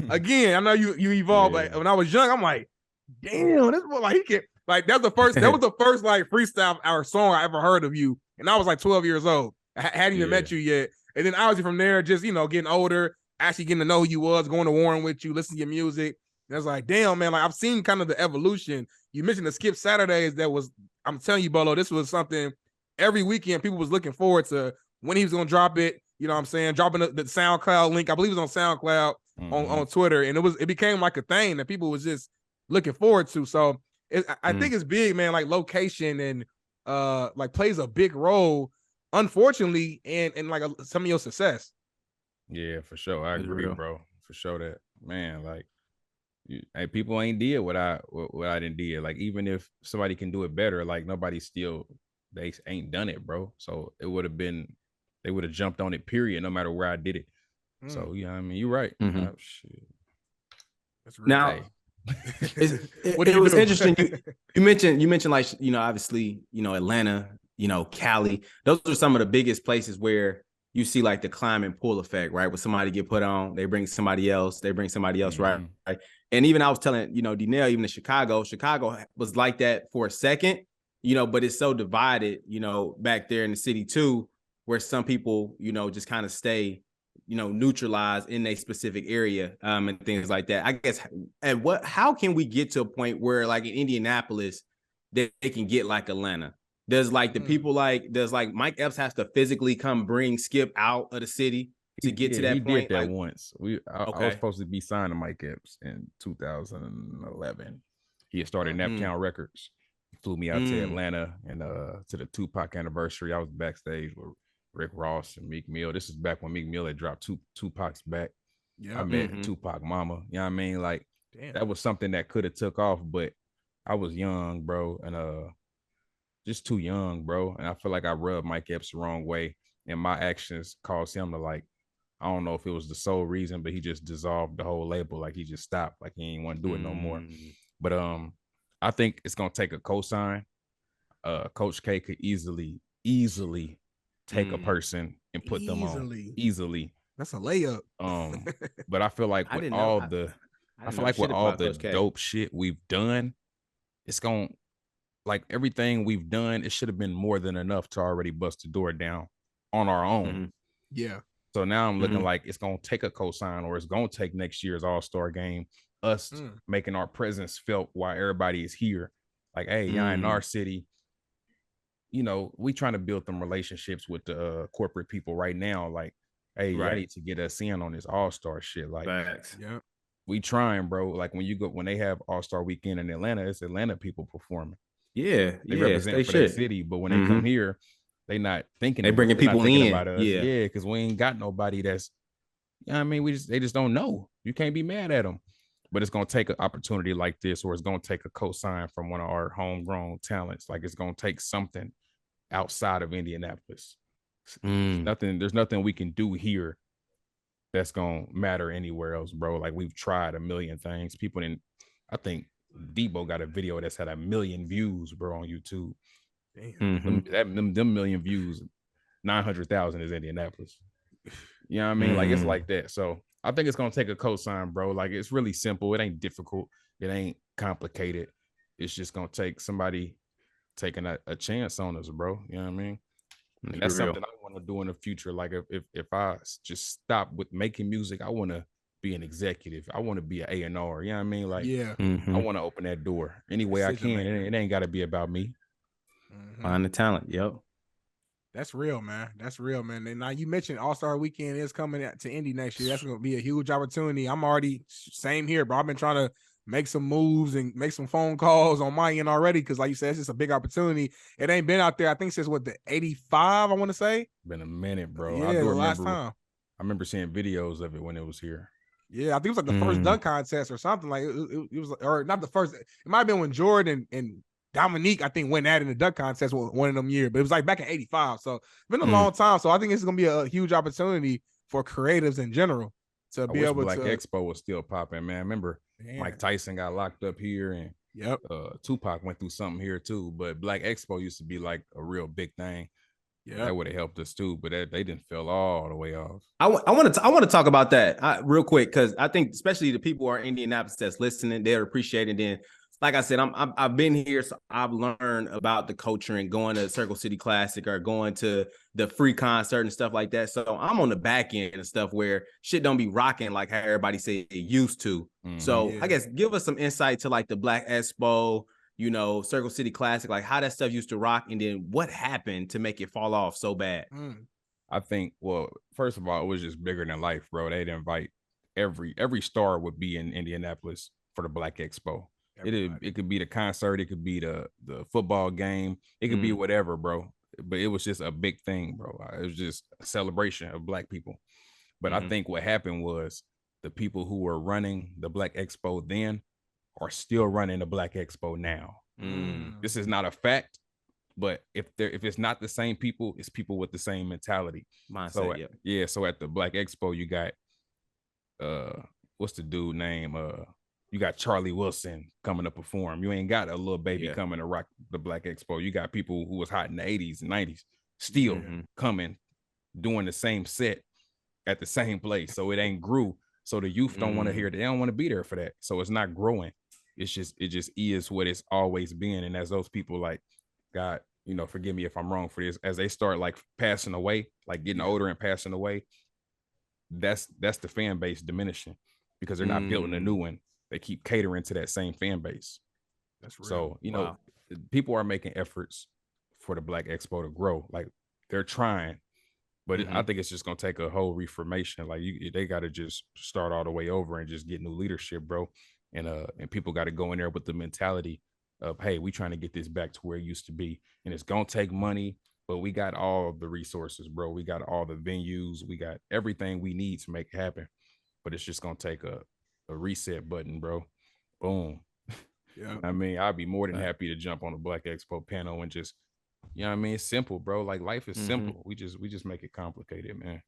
again, I know you evolved, but when I was young, I'm like, damn, this boy, like, he can, like, that was the first like freestyle or song I ever heard of you. And I was like 12 years old. I hadn't even met you yet. And then obviously from there, just, getting older, actually getting to know who you was, going to Warren with you, listening to your music. And I was like, damn, man, like I've seen kind of the evolution. You mentioned the Skip Saturdays. I'm telling you, Bolo, this was something every weekend people was looking forward to when he was going to drop it. You know what I'm saying? Dropping the SoundCloud link. I believe it was on SoundCloud on Twitter. And it became like a thing that people was just looking forward to. So I think it's big, man, like location and like plays a big role, unfortunately, and like some of your success. Yeah, for sure. I agree, bro. For sure that, man, like Hey, people ain't did what I didn't did. Like, even if somebody can do it better, like they ain't done it, bro. So it would have been, they would have jumped on it, period, no matter where I did it. So yeah, I mean, you're right. Shit. That's real. Now, it was interesting. You mentioned like, obviously, Atlanta, Cali. Those are some of the biggest places where you see like the climb and pull effect, right? When somebody get put on, they bring somebody else, right? And even I was telling, Dinell, even in Chicago was like that for a second, but it's so divided, back there in the city too, where some people, just kind of stay, neutralized in a specific area, and things like that. I guess, how can we get to a point where like in Indianapolis, they can get like Atlanta? Does like the people does like Mike Epps has to physically come bring Skypp out of the city to get to that point? He did that once. I was supposed to be signed to Mike Epps in 2011. He had started Naptown Records. He flew me out to Atlanta and to the Tupac anniversary. I was backstage with Rick Ross and Meek Mill. This is back when Meek Mill had dropped Tupac's back. Yeah, I met Tupac mama. You know what I mean? Like, that was something that could have took off, but I was young, bro, and just too young, bro. And I feel like I rubbed Mike Epps the wrong way, and my actions caused him to, like, I don't know if it was the sole reason, but he just dissolved the whole label. Like, he just stopped. Like, he ain't want to do it no more. But I think it's gonna take a cosign. Coach K could easily take a person and put them on easily. That's a layup. But I feel like with all the dope shit we've done, it's gonna, like, everything we've done, it should have been more than enough to already bust the door down on our own. Yeah. So now I'm looking like it's gonna take a cosign, or it's gonna take next year's All-Star game, us making our presence felt while everybody is here. Like, hey, y'all in our city, we trying to build them relationships with the corporate people right now. Like, hey, y'all need to get us in on this All-Star shit. Like, yeah, we trying, bro. Like, when they have All-Star weekend in Atlanta, it's Atlanta people performing. Yeah, they represent for their city, but when they come here, they not thinking. They bringing people in about us. Yeah, because we ain't got nobody that's. I mean, they just don't know. You can't be mad at them. But it's gonna take an opportunity like this, or it's gonna take a cosign from one of our homegrown talents. Like, it's gonna take something outside of Indianapolis. There's nothing we can do here that's gonna matter anywhere else, bro. Like, we've tried a million things. People didn't. I think Debo got a video that's had 1 million views, bro, on YouTube. Damn. Them million views, 900,000 is Indianapolis. You know what I mean? Like, it's like that. So I think it's gonna take a cosign, bro. Like, it's really simple. It ain't difficult. It ain't complicated. It's just gonna take somebody taking a chance on us, bro. You know what I mean? And that's something I want to do in the future. Like, if I just stop with making music, I want to be an executive. I want to be an A&R. You know what I mean? Like, I want to open that door any way I can. It ain't got to be about me. Find the talent. Yep. That's real, man. That's real, man. And now you mentioned All-Star Weekend is coming to Indy next year. That's going to be a huge opportunity. I'm already same here, bro. I've been trying to make some moves and make some phone calls on my end already, because, like you said, it's just a big opportunity. It ain't been out there, I think, since the 85, I want to say. Been a minute, bro. Yeah, the last time. I remember seeing videos of it when it was here. Yeah, I think it was like the first dunk contest or something. Like, it was, or not the first. It might have been when Jordan and Dominique, I think, went at it in the dunk contest one of them years, but it was like back in 85. So it's been a long time. So I think it's going to be a huge opportunity for creatives in general to be able Black to. Expo was still popping, man. Remember, Mike Tyson got locked up here, and Tupac went through something here too. But Black Expo used to be like a real big thing. Yeah, that would have helped us too, but they didn't fell all the way off. I want to talk about that real quick, because I think especially the people who are in Indianapolis that's listening, they're appreciating. Then, like I said, I've been here, so I've learned about the culture and going to Circle City Classic or going to the free concert and stuff like that. So I'm on the back end and stuff where shit don't be rocking like how everybody say it used to. So I guess give us some insight to like the Black Expo, Circle City Classic, like how that stuff used to rock, and then what happened to make it fall off so bad. I think, well, first of all, it was just bigger than life, bro. They'd invite every star would be in Indianapolis for the Black Expo. It could be the concert, it could be the football game, it could be whatever, bro. But it was just a big thing, bro. It was just a celebration of Black people. But I think what happened was the people who were running the Black Expo then are still running the Black Expo now. This is not a fact, but if it's not the same people, it's people with the same mentality. Mindset, so so at the Black Expo, you got what's the dude name? You got Charlie Wilson coming to perform. You ain't got a little baby coming to rock the Black Expo. You got people who was hot in the 80s and 90s still coming, doing the same set at the same place. So it ain't grew. So the youth don't want to hear that. They don't want to be there for that. So it's not growing. It just is what it's always been. And as those people, like, God, you know, forgive me if I'm wrong for this, as they start like passing away, like getting older and passing away, that's the fan base diminishing because they're not building a new one. They keep catering to that same fan base. That's real. So, you know, people are making efforts for the Black Expo to grow. Like, they're trying, but I think it's just going to take a whole reformation. Like, they got to just start all the way over and just get new leadership, bro. And people got to go in there with the mentality of, hey, we trying to get this back to where it used to be. And it's going to take money, but we got all of the resources, bro. We got all the venues. We got everything we need to make it happen. But it's just going to take a reset button, bro. Boom. Yeah. I mean, I'd be more than happy to jump on the Black Expo panel and just, you know what I mean? It's simple, bro. Like, life is simple. We just make it complicated, man.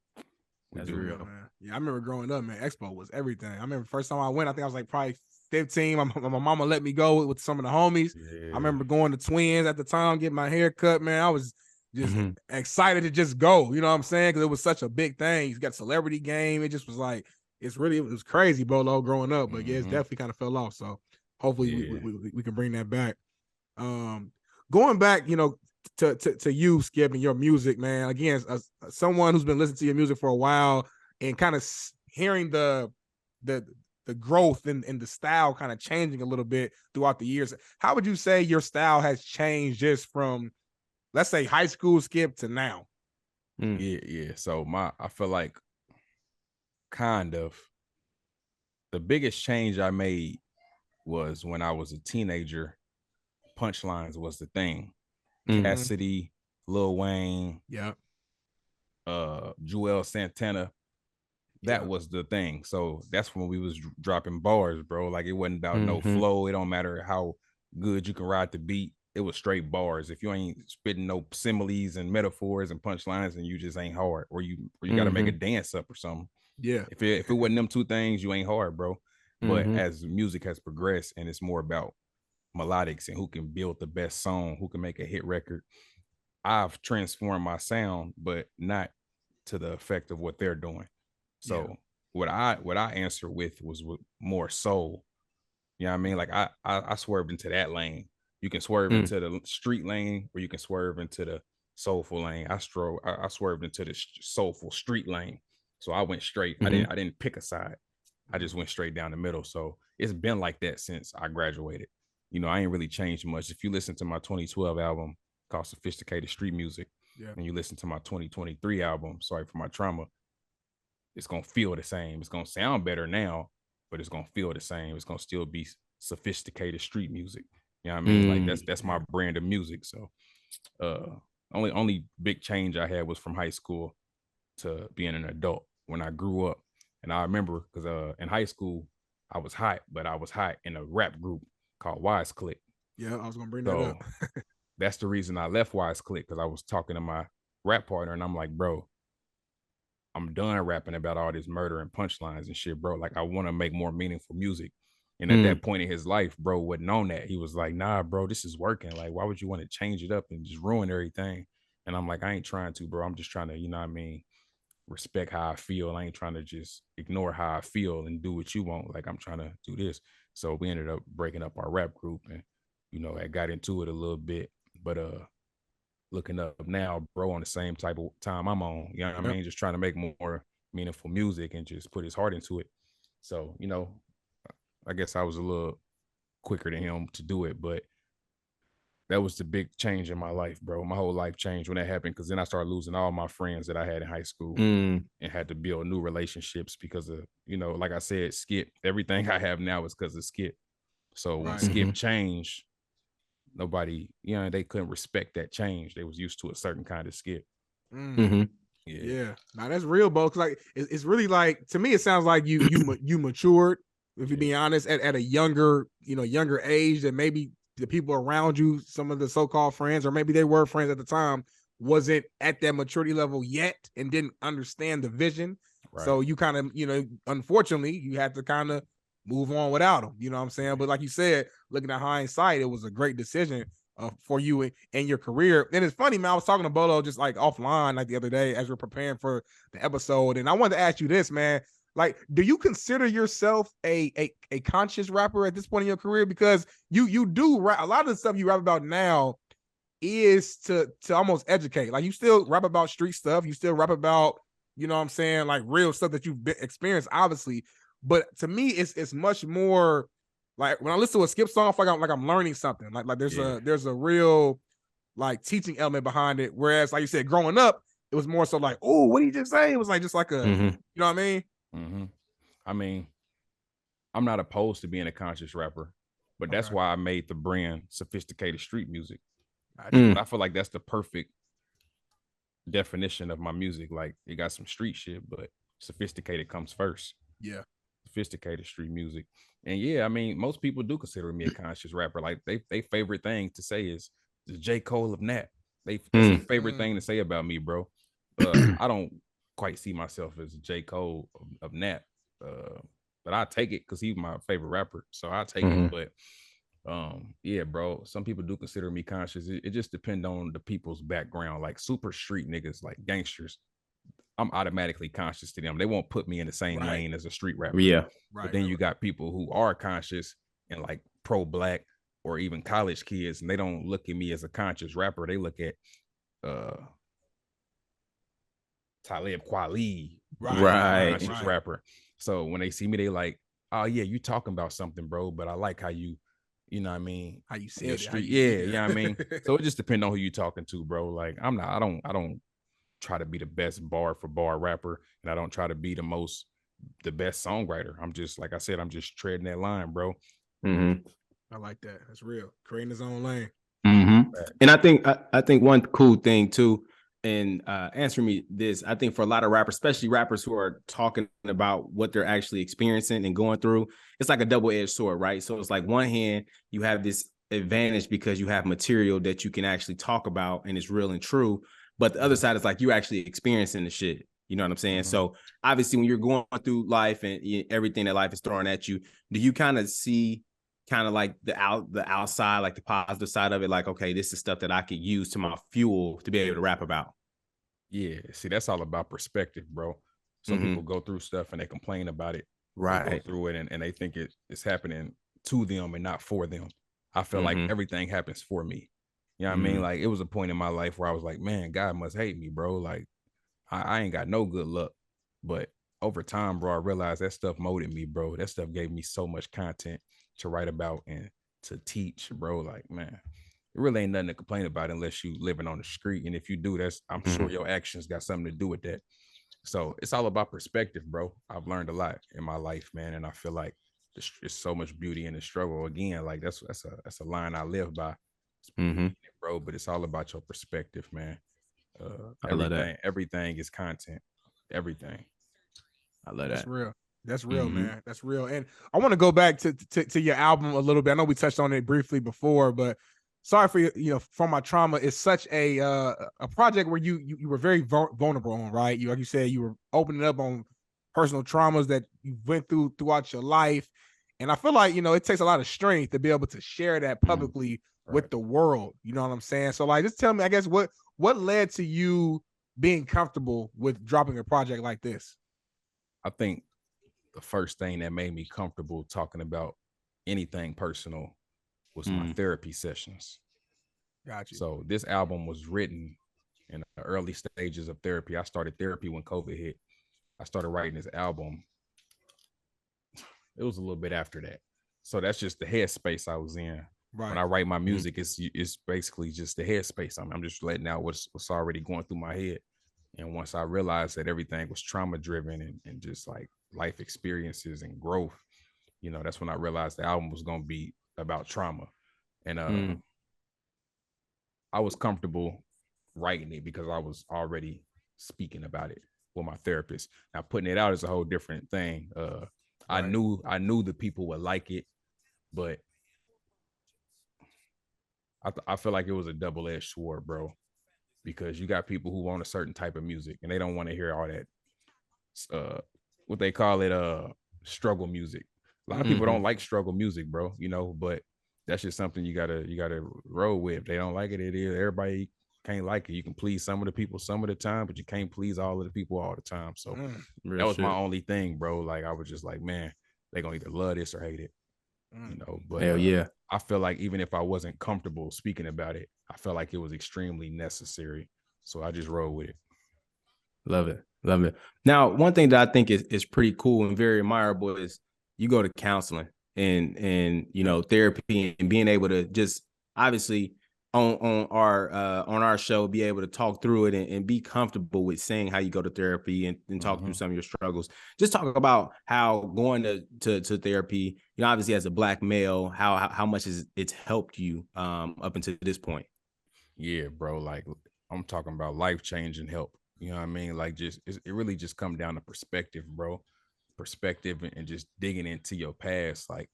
That's real, man. Yeah, I remember growing up, man. Expo was everything. I remember first time I went, I think I was like probably 15. My mama let me go with some of the homies. Yeah. I remember going to Twins at the time, getting my hair cut, man. I was just excited to just go. You know what I'm saying? Because it was such a big thing. You got celebrity game. It just was like, it was crazy, Bolo, growing up. But yeah, it's definitely kind of fell off. So hopefully we can bring that back. Going back, you know, to you, Skip, and your music, man. Again, as someone who's been listening to your music for a while and kind of hearing the growth and the style kind of changing a little bit throughout the years, how would you say your style has changed just from, let's say, high school Skip to now? Yeah. So I feel like kind of the biggest change I made was when I was a teenager. Punchlines was the thing. Cassidy, Lil Wayne, Joel Santana. That was the thing. So that's when we was dropping bars, bro. Like, it wasn't about no flow. It don't matter how good you can ride the beat. It was straight bars. If you ain't spitting no similes and metaphors and punchlines, then you just ain't hard. Or you got to make a dance up or something. Yeah. If it wasn't them two things, you ain't hard, bro. But as music has progressed and it's more about melodics and who can build the best song, who can make a hit record, I've transformed my sound, but not to the effect of what they're doing. So what I answered with was more soul. You know what I mean? Like, I swerved into that lane. You can swerve into the street lane, or you can swerve into the soulful lane. I swerved into the soulful street lane. So I went straight. I didn't pick a side. I just went straight down the middle. So it's been like that since I graduated. You know, I ain't really changed much. If you listen to my 2012 album called Sophisticated Street Music, and you listen to my 2023 album, Sorry for My Trauma, it's going to feel the same. It's going to sound better now, but it's going to feel the same. It's going to still be sophisticated street music. You know what I mean? Like, that's my brand of music. So only big change I had was from high school to being an adult when I grew up. And I remember because in high school, I was hot, but I was hot in a rap group called Wise Click. Yeah, I was going to bring that up. That's the reason I left Wise Click, because I was talking to my rap partner and I'm like, bro, I'm done rapping about all this murder and punchlines and shit, bro. Like, I want to make more meaningful music. And at that point in his life, bro wasn't on that. He was like, nah, bro, this is working. Like, why would you want to change it up and just ruin everything? And I'm like, I ain't trying to, bro. I'm just trying to, you know what I mean, respect how I feel. I ain't trying to just ignore how I feel and do what you want. Like, I'm trying to do this. So we ended up breaking up our rap group, and, you know, I got into it a little bit, but looking up now, bro, on the same type of time I'm on, you know what I mean? Just trying to make more meaningful music and just put his heart into it. So, you know, I guess I was a little quicker than him to do it, but that was the big change in my life, bro. My whole life changed when that happened, because then I started losing all my friends that I had in high school and had to build new relationships because of, you know, like I said, Skip. Everything I have now is because of Skip. So when Skip changed, nobody, you know, they couldn't respect that change. They was used to a certain kind of Skip. Yeah. Now that's real, Bo. Cause like it's really like, to me, it sounds like you matured, if you be honest, at a younger age, that maybe the people around you, some of the so-called friends, or maybe they were friends at the time, wasn't at that maturity level yet and didn't understand the vision. Right. So you kind of, unfortunately, you had to kind of move on without them. You know what I'm saying? But like you said, looking at hindsight, it was a great decision for you and your career. And it's funny, man, I was talking to Bolo just like offline like the other day as we're preparing for the episode, and I wanted to ask you this, man. Like, do you consider yourself a conscious rapper at this point in your career? Because you do rap, a lot of the stuff you rap about now is to almost educate. Like, you still rap about street stuff, you still rap about, you know what I'm saying, like real stuff that you've experienced, obviously. But to me, it's much more like when I listen to a Skypp song, I feel like I'm learning something. Like there's a real like teaching element behind it. Whereas, like you said, growing up, it was more so like, oh, what did you just say? It was like just like a, you know what I mean? Mm-hmm. I mean, I'm not opposed to being a conscious rapper, but that's why I made the brand Sophisticated Street Music. I feel like that's the perfect definition of my music. Like, it got some street shit, but sophisticated comes first. Yeah. Sophisticated street music. And yeah, I mean, most people do consider me a conscious rapper. Like, they favorite thing to say is the J. Cole of Nat. That's their favorite thing to say about me, bro. I don't quite see myself as J. Cole of Nat. But I take it because he's my favorite rapper. So I take it. But yeah, bro, some people do consider me conscious. It just depends on the people's background. Like super street niggas, like gangsters, I'm automatically conscious to them. They won't put me in the same lane as a street rapper. Yeah. But then you got people who are conscious and like pro-black or even college kids, and they don't look at me as a conscious rapper. They look at Talib Kweli, conscious rapper. So when they see me, they like, oh yeah, you talking about something, bro. But I like how you know what I mean? How you say it. Street. Yeah, you know what I mean? So it just depends on who you talking to, bro. Like, I don't try to be the best bar for bar rapper, and I don't try to be the best songwriter. I'm just, like I said, I'm just treading that line, bro. I like that. That's real. Creating his own lane. And I think one cool thing too, and answering me this, I think for a lot of rappers, especially rappers who are talking about what they're actually experiencing and going through, it's like a double-edged sword, right? So it's like, one hand, you have this advantage because you have material that you can actually talk about and it's real and true. But the other side is like, you actually experiencing the shit. You know what I'm saying? So obviously when you're going through life and everything that life is throwing at you, do you kind of see kind of like the outside, like the positive side of it? Like, okay, this is stuff that I could use to my fuel to be able to rap about. Yeah. See, that's all about perspective, bro. Some people go through stuff and they complain about it. Right. They go through it and they think it's happening to them and not for them. I feel like everything happens for me. You know what I mean? Like, it was a point in my life where I was like, man, God must hate me, bro. Like, I ain't got no good luck. But over time, bro, I realized that stuff molded me, bro. That stuff gave me so much content to write about and to teach, bro. Like, man, it really ain't nothing to complain about unless you living on the street. And if you do, I'm sure your actions got something to do with that. So it's all about perspective, bro. I've learned a lot in my life, man. And I feel like there's so much beauty in the struggle. Again, like that's a line I live by. Bro, but it's all about your perspective, man. I love that. Everything is content. Everything. I love that. That's real. That's real, man. That's real. And I want to go back to your album a little bit. I know we touched on it briefly before, but sorry for From My Trauma is such a project where you were very vulnerable on, right? Like you said, you were opening up on personal traumas that you went throughout your life. And I feel like, it takes a lot of strength to be able to share that publicly with the world. You know what I'm saying? So like, just tell me, I guess, what led to you being comfortable with dropping a project like this? I think the first thing that made me comfortable talking about anything personal was my therapy sessions. Gotcha. So this album was written in the early stages of therapy. I started therapy when COVID hit. I started writing this album. It was a little bit after that. So that's just the headspace I was in. Right. When I write my music, it's basically just the headspace. I'm just letting out what's already going through my head. And once I realized that everything was trauma driven and just like life experiences and growth, that's when I realized the album was going to be about trauma. And I was comfortable writing it because I was already speaking about it with my therapist. Now putting it out is a whole different thing. I knew the people would like it, but I feel like it was a double-edged sword, bro, because you got people who want a certain type of music and they don't want to hear all that what they call it struggle music. A lot of people don't like struggle music, bro, you know, but that's just something you gotta roll with. If they don't like it, it is. Everybody can't like it. You can please some of the people some of the time, but you can't please all of the people all the time. So that was my only thing, bro. Like I was just like, man, they're gonna either love this or hate it. You know, but hell yeah. I feel like even if I wasn't comfortable speaking about it, I felt like it was extremely necessary. So I just rolled with it. Love it. Love it. Now, one thing that I think is pretty cool and very admirable is you go to counseling and you know, therapy, and being able to just obviously on our show be able to talk through it and be comfortable with saying how you go to therapy and talk through some of your struggles. Just talk about how going to therapy, you know, obviously as a Black male, how much it's helped you up until this point. Yeah, bro. Like I'm talking about life-changing help. You know what I mean? Like it really just come down to perspective, bro. Perspective and just digging into your past. Like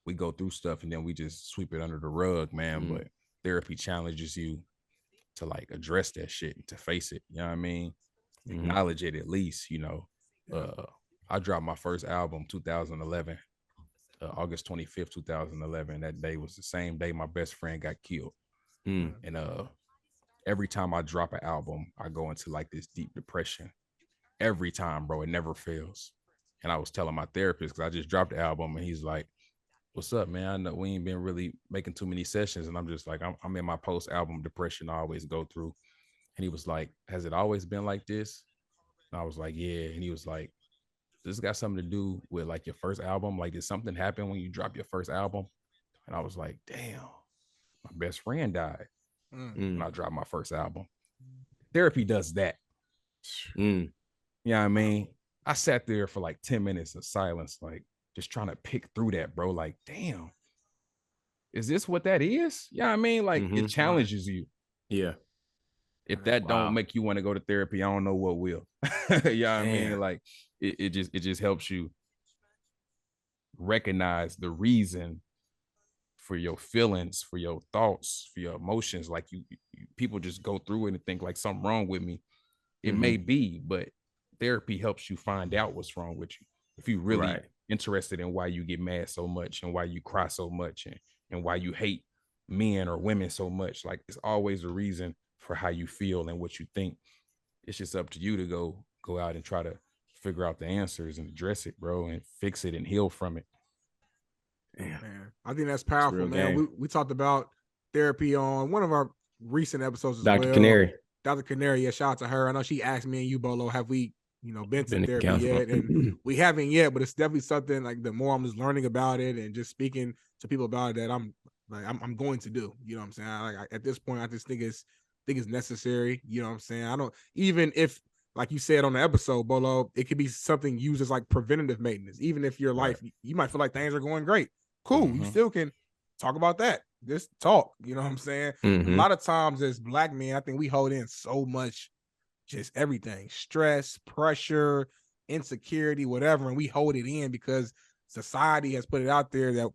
we go through stuff and then we just sweep it under the rug, man. But therapy challenges you to like address that shit, to face it. You know what I mean? Acknowledge it at least, you know. I dropped my first album 2011, August 25th, 2011. That day was the same day my best friend got killed. And every time I drop an album, I go into like this deep depression. Every time, bro, it never fails. And I was telling my therapist, because I just dropped the album, and he's like, what's up, man? I know we ain't been really making too many sessions. And I'm just like, I'm in my post-album depression I always go through. And he was like, has it always been like this? And I was like, yeah. And he was like, does this got something to do with like your first album? Like, did something happen when you dropped your first album? And I was like, damn, my best friend died when I dropped my first album. Therapy does that. You know what I mean? I sat there for like 10 minutes of silence, like just trying to pick through that, bro. Like, damn, is this what that is? Yeah, you know what I mean, like it challenges you. Yeah. If that don't make you want to go to therapy, I don't know what will. Yeah, you know what I mean, like it just helps you recognize the reason for your feelings, for your thoughts, for your emotions. Like you people just go through it and think like something wrong with me. It may be, but therapy helps you find out what's wrong with you. If you really interested in why you get mad so much and why you cry so much and why you hate men or women so much, like it's always a reason for how you feel and what you think. It's just up to you to go out and try to figure out the answers and address it, bro, and fix it and heal from it. Man, I think that's powerful, man. We talked about therapy on one of our recent episodes as well. Dr. Canary, yeah, shout out to her. I know she asked me and you, Bolo, have we, you know, been to therapy yet? And we haven't yet, but it's definitely something like the more I'm just learning about it and just speaking to people about it that I'm going to do. You know what I'm saying? At this point, I just think it's necessary. You know what I'm saying? I don't, even if, like you said on the episode, Bolo, it could be something used as like preventative maintenance. Even if your life, you might feel like things are going great. Cool. You still can talk about that. Just talk. You know what I'm saying? A lot of times as Black men, I think we hold in so much, just everything, stress, pressure, insecurity, whatever. And we hold it in because society has put it out there that,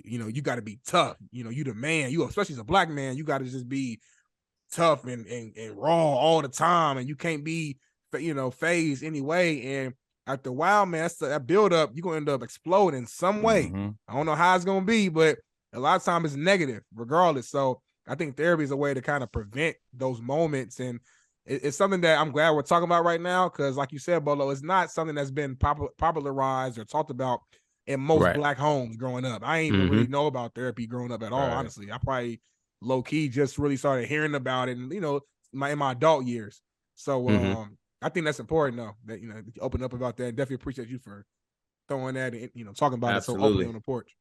you know, you got to be tough. You know, you the man, you, especially as a Black man, you got to just be tough and raw all the time. And you can't be, you know, phased anyway. And after a while, man, that's that build up, you're going to end up exploding in some way. I don't know how it's going to be, but a lot of times it's negative regardless. So I think therapy is a way to kind of prevent those moments. And it's something that I'm glad we're talking about right now. Cause like you said, Bolo, it's not something that's been popularized or talked about in most Black homes growing up. I ain't even really know about therapy growing up at all. Honestly, I probably low key just really started hearing about it and, you know, in my adult years. So, I think that's important though, that, you know, you open up about that. Definitely appreciate you for throwing that and, you know, talking about it so openly on the porch.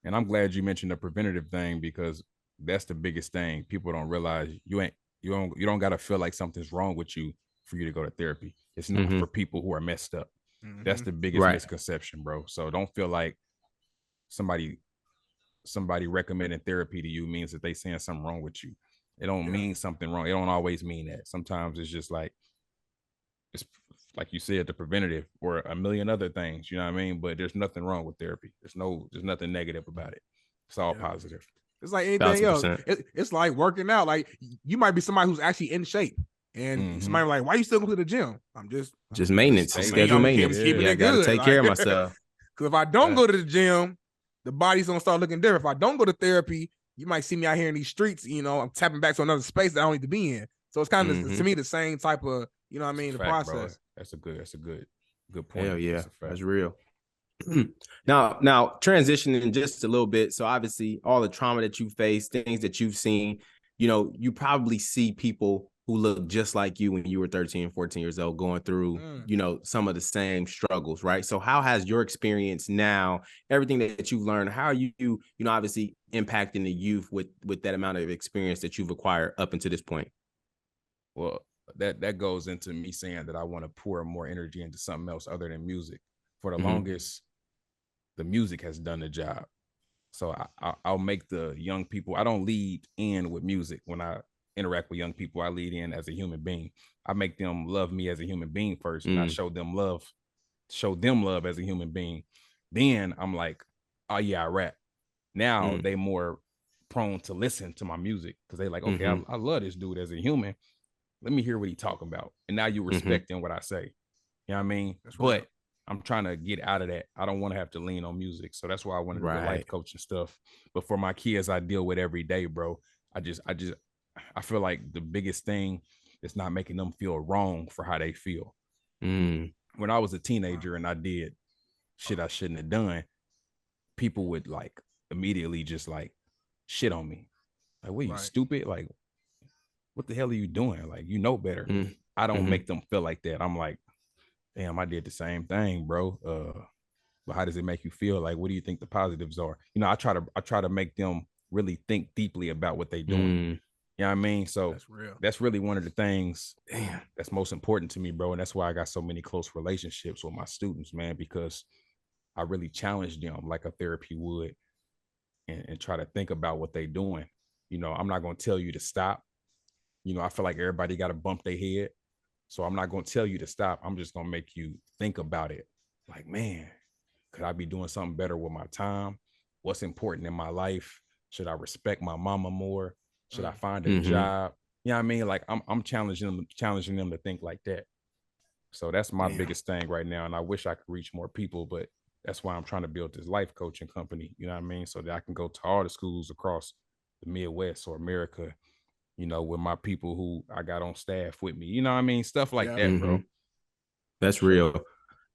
And I'm glad you mentioned the preventative thing because that's the biggest thing. People don't realize you don't got to feel like something's wrong with you for you to go to therapy. It's not for people who are messed up. That's the biggest misconception, bro. So don't feel like somebody recommending therapy to you means that they saying something wrong with you. It don't mean something wrong. It don't always mean that. Sometimes it's just like it's like you said, the preventative or a million other things, you know what I mean? But there's nothing wrong with therapy. There's nothing negative about it. It's all positive. It's like anything else. It's like working out. Like you might be somebody who's actually in shape, and somebody like, "Why you still go to the gym?" I'm just maintenance, schedule maintenance. I gotta take care of myself. Because if I don't go to the gym, the body's gonna start looking different. If I don't go to therapy, you might see me out here in these streets. You know, I'm tapping back to another space that I don't need to be in. So it's kind of to me the same type of, you know what I mean, the process. Bro. That's a good point. Hell yeah, that's real. Now transitioning just a little bit. So obviously all the trauma that you face, things that you've seen, you know, you probably see people who look just like you when you were 13, 14 years old going through, you know, some of the same struggles, right? So how has your experience now, everything that you've learned, how are you know, obviously impacting the youth with that amount of experience that you've acquired up until this point? Well, that goes into me saying that I want to pour more energy into something else other than music. For the longest, the music has done the job. So I'll make the young people, I don't lead in with music. When I interact with young people, I lead in as a human being. I make them love me as a human being first, and I show them love as a human being. Then I'm like, oh yeah, I rap. Now they more prone to listen to my music because they like, okay, I love this dude as a human. Let me hear what he talking about. And now you respecting what I say. You know what I mean? But I'm trying to get out of that. I don't want to have to lean on music. So that's why I want to do the life coaching stuff. But for my kids, I deal with every day, bro. I feel like the biggest thing is not making them feel wrong for how they feel. When I was a teenager and I did shit I shouldn't have done, people would like immediately just like shit on me. Like, what, you stupid? Like, what the hell are you doing? Like, you know better. I don't make them feel like that. I'm like, damn, I did the same thing, bro. But how does it make you feel? Like, what do you think the positives are? You know, I try to make them really think deeply about what they're doing. You know what I mean? So that's really one of the things that's most important to me, bro. And that's why I got so many close relationships with my students, man, because I really challenge them like a therapy would and try to think about what they're doing. You know, I'm not going to tell you to stop. You know, I feel like everybody got to bump their head. So I'm not going to tell you to stop. I'm just going to make you think about it. Like, man, could I be doing something better with my time? What's important in my life? Should I respect my mama more? Should I find a job? You know what I mean? Like I'm challenging them to think like that. So that's my biggest thing right now. And I wish I could reach more people, but that's why I'm trying to build this life coaching company. You know what I mean? So that I can go to all the schools across the Midwest or America, you know, with my people who I got on staff with me. You know what I mean? Stuff like that, bro. That's real.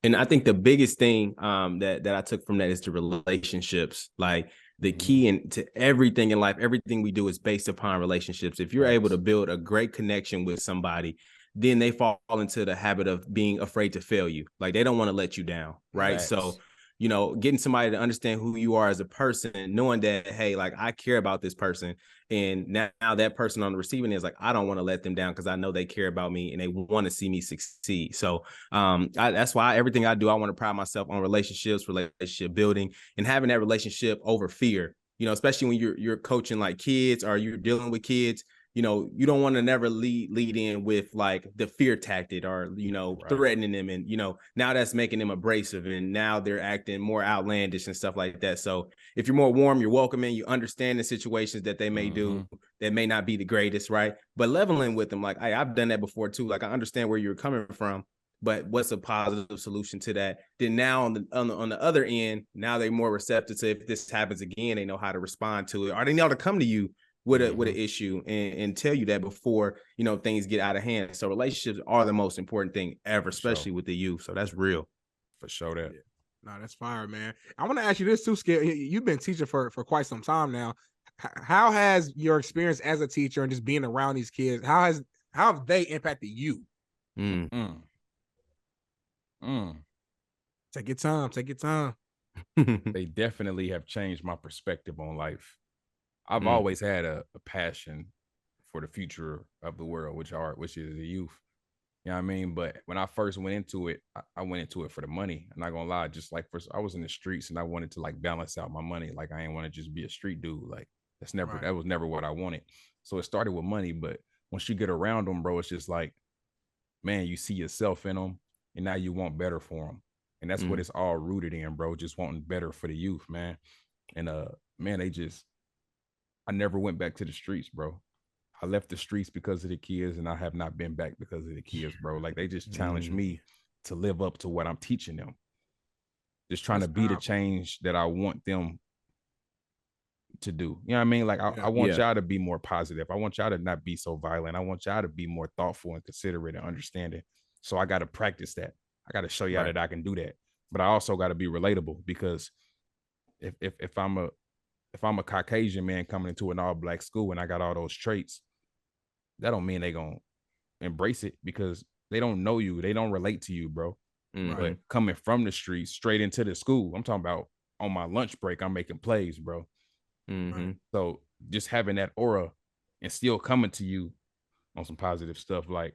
And I think the biggest thing that I took from that is the relationships. Like the key to everything in life, everything we do is based upon relationships. If you're able to build a great connection with somebody, then they fall into the habit of being afraid to fail you. Like they don't want to let you down, right? So, you know, getting somebody to understand who you are as a person, knowing that, hey, like I care about this person. And now that person on the receiving end is like, I don't want to let them down because I know they care about me and they want to see me succeed. So that's why everything I do, I want to pride myself on relationships, relationship building, and having that relationship over fear, you know, especially when you're coaching like kids or you're dealing with kids. You know, you don't want to never lead in with like the fear tactic or, you know, threatening them. And, you know, now that's making them abrasive and now they're acting more outlandish and stuff like that. So if you're more warm, you're welcoming, you understand the situations that they may do that may not be the greatest, right? But leveling with them, like, I've done that before too. Like, I understand where you're coming from, but what's a positive solution to that? Then now on the other end, now they're more receptive to if this happens again, they know how to respond to it, or they know to come to you with an issue and tell you that before, you know, things get out of hand. So relationships are the most important thing ever, especially with the youth. So that's real. For sure that. No, that's fire, man. I want to ask you this too, Skypp. You've been teaching for quite some time now. How has your experience as a teacher and just being around these kids, how have they impacted you? Take your time. They definitely have changed my perspective on life. I've always had a passion for the future of the world, which is the youth. You know what I mean? But when I first went into it, I went into it for the money. I'm not gonna lie, just like first I was in the streets and I wanted to like balance out my money. Like I didn't want to just be a street dude. Like that was never what I wanted. So it started with money, but once you get around them, bro, it's just like man, you see yourself in them, and now you want better for them. And that's what it's all rooted in, bro. Just wanting better for the youth, man. And man, I never went back to the streets, bro. I left the streets because of the kids, and I have not been back because of the kids, bro. Like, they just challenged me to live up to what I'm teaching them. Just trying to be the change that I want them to do. You know what I mean? Like, I want y'all to be more positive. I want y'all to not be so violent. I want y'all to be more thoughtful and considerate and understanding. So I got to practice that. I got to show y'all that I can do that. But I also got to be relatable, because if I'm a Caucasian man coming into an all-black school and I got all those traits, that don't mean they gonna embrace it, because they don't know you. They don't relate to you, bro. But coming from the streets straight into the school, I'm talking about on my lunch break, I'm making plays, bro. So just having that aura and still coming to you on some positive stuff, like,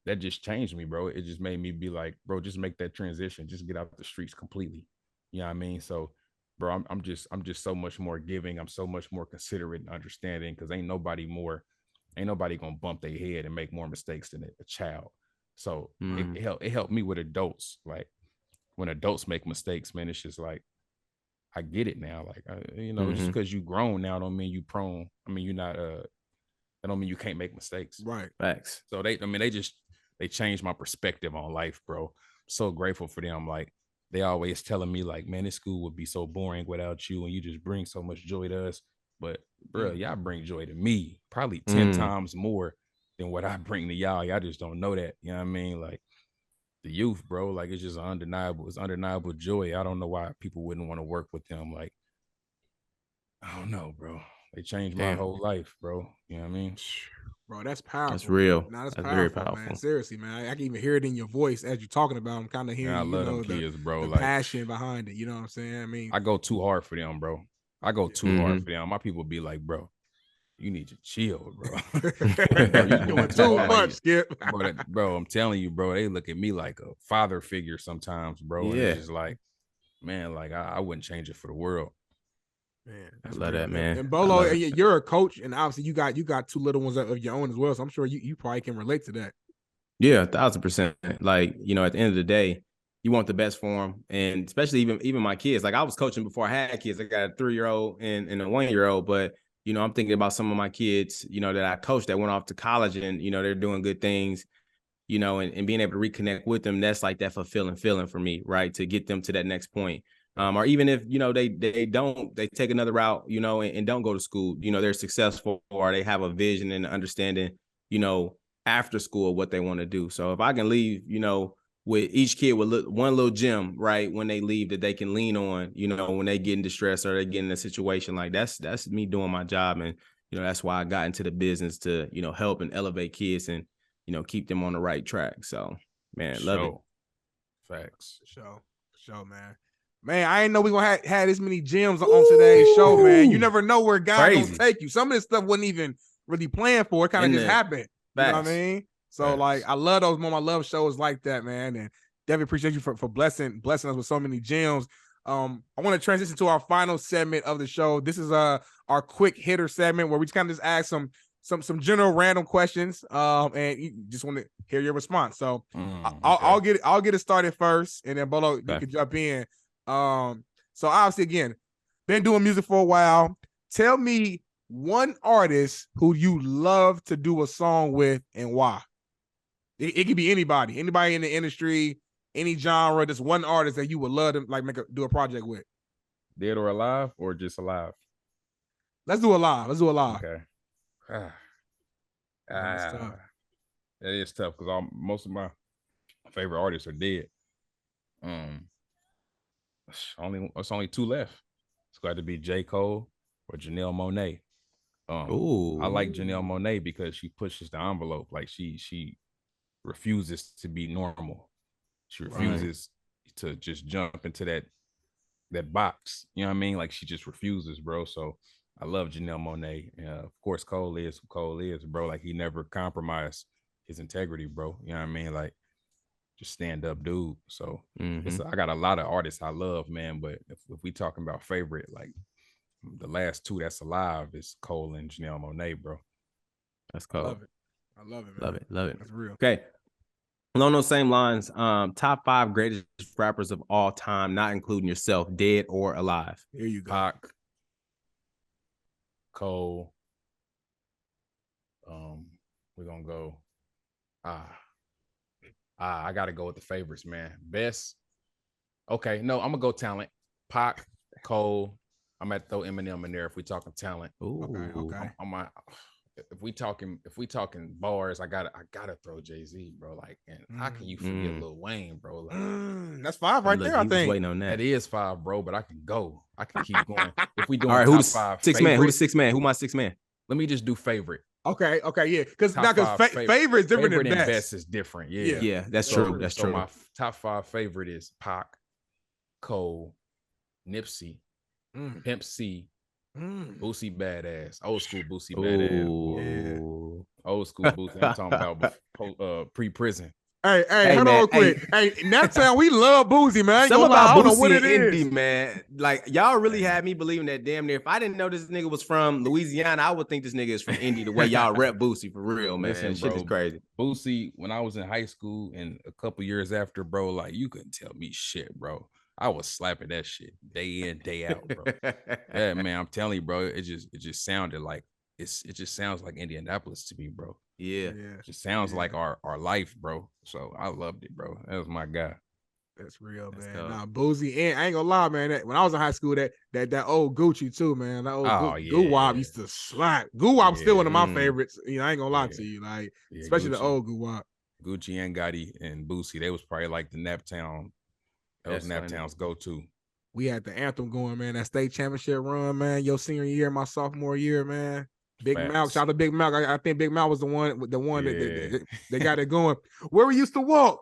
that just changed me, bro. It just made me be like, bro, just make that transition. Just get out the streets completely. You know what I mean? So, bro, I'm just so much more giving. I'm so much more considerate and understanding, because ain't nobody gonna bump their head and make more mistakes than a child. So it helped me with adults. Like, when adults make mistakes, man, it's just like, I get it now. Like, just because you grown now don't mean you prone. I mean, you're not that don't mean you can't make mistakes. Right. Facts. So they changed my perspective on life, bro. So grateful for them. Like, they always telling me, like, man, this school would be so boring without you, and you just bring so much joy to us. But, bro, y'all bring joy to me probably 10 times more than what I bring to y'all. Y'all just don't know that. You know what I mean? Like, the youth, bro, like, it's just undeniable joy. I don't know why people wouldn't want to work with them. Like, I don't know, bro. They changed my whole life, bro. You know what I mean? Bro, that's powerful. That's real. No, that's powerful, very powerful, man. Seriously, man. I can even hear it in your voice as you're talking about them, kind of hearing, I love them kids, bro. The like, passion behind it. You know what I'm saying? I mean, I go too hard for them, bro. I go too hard for them. My people be like, bro, you need to chill, bro. Bro, you doing too much, Skip. Bro, I'm telling you, bro, they look at me like a father figure sometimes, bro. And it's just like, man, like, I wouldn't change it for the world. Man, I love that, man. And Bolo, you're a coach, and obviously you got two little ones of your own as well. So I'm sure you probably can relate to that. Yeah, 1,000%. Like, at the end of the day, you want the best for them, and especially even my kids. Like, I was coaching before I had kids. I got a 3-year-old and a 1-year-old, but I'm thinking about some of my kids, that I coached that went off to college, and they're doing good things, and being able to reconnect with them. That's like that fulfilling feeling for me, right? To get them to that next point. Or even if, they take another route, and don't go to school, they're successful, or they have a vision and understanding, after school, what they want to do. So if I can leave, with each kid with one little gem, right, when they leave, that they can lean on, when they get in distress or they get in a situation, like, that's me doing my job. And, that's why I got into the business, to, help and elevate kids and, keep them on the right track. So, man, love it. Facts. Show, man. Man, I didn't know we gonna have this many gems on today's show, man. You never know where God gonna take you. Some of this stuff wasn't even really planned for. It kind of just happened. You know what I mean? So like, I love those moments. I love shows like that, man. And definitely appreciate you for blessing us with so many gems. I want to transition to our final segment of the show. This is our quick hitter segment, where we just kind of just ask some general random questions. And you just want to hear your response. So I'll get it started first, and then Bolo, you can jump in. So obviously, again, been doing music for a while. Tell me one artist who you love to do a song with, and why. It could be anybody in the industry, any genre. Just one artist that you would love to like do a project with. Dead or alive, or just alive? Let's do alive. Okay. That's tough. That is tough, because most of my favorite artists are dead. It's only two left. It's got to be J. Cole or Janelle Monáe. I like Janelle Monáe because she pushes the envelope. Like, she refuses to be normal. She refuses to just jump into that box. You know what I mean? Like, she just refuses, bro. So I love Janelle Monáe. Of course, Cole is who Cole is, bro. Like, he never compromised his integrity, bro. You know what I mean? Like, just stand up dude. So I got a lot of artists I love, man. But if we talking about favorite, like, the last two that's alive is Cole and Janelle Monáe, bro. That's cool. I love it, man. Love it. That's real. Okay. Along those same lines, top 5 greatest rappers of all time, not including yourself, dead or alive. Here you go. Pac, Cole. We're gonna go. I gotta go with the favorites, man. Best. Okay, no, I'm gonna go talent. Pac, Cole. I'm at throw Eminem in there if we talking talent. Ooh. Okay. If we talking bars, I gotta throw Jay-Z, bro. Like, and how can you forget Lil Wayne, bro? Like, that's 5 right there. I think waiting on that. That is 5, bro. But I can go. I can keep going. If we doing all right, top who's 5, six man? Who's the 6th man? Who my 6th man? Let me just do favorite. Okay, yeah. Because favorite is different favorite than best. best is different. Yeah, that's true. That's true. My top 5 favorite is Pac, Cole, Nipsey, Pimp C, Boosie Badass, old school Boosie Badass. Old school Boosie. I'm talking about pre-prison. Hey, hold on real quick. Hey, Naptown, we love Boosie, man. Something about I don't know Boosie what it and is. Indy, man. Like, y'all really had me believing that damn near. If I didn't know this nigga was from Louisiana, I would think this nigga is from Indy. The way y'all rep Boosie for real, man. Listen, shit bro, is crazy. Boosie, when I was in high school and a couple years after, bro, like you couldn't tell me shit, bro. I was slapping that shit day in, day out, bro. Yeah, man, I'm telling you, bro. It just sounded like it just sounds like Indianapolis to me, bro. Yeah. It just sounds like our life, bro. So I loved it, bro. That was my guy. That's real, man. Nah, Boosie, and I ain't gonna lie, man. When I was in high school, that old Gucci too, man. That old Goo Wop used to slap. Goo Wop's still one of my favorites. You know, I ain't gonna lie to you, like especially Gucci, the old Goo Wop. Gucci and Gotti and Boosie, they was probably like the Naptown. That was Naptown's go-to. We had the anthem going, man. That state championship run, man. Your senior year, my sophomore year, man. Big Mouth, shout out to Big Mouth. I think Big Mouth was the one that they got it going. Where we used to walk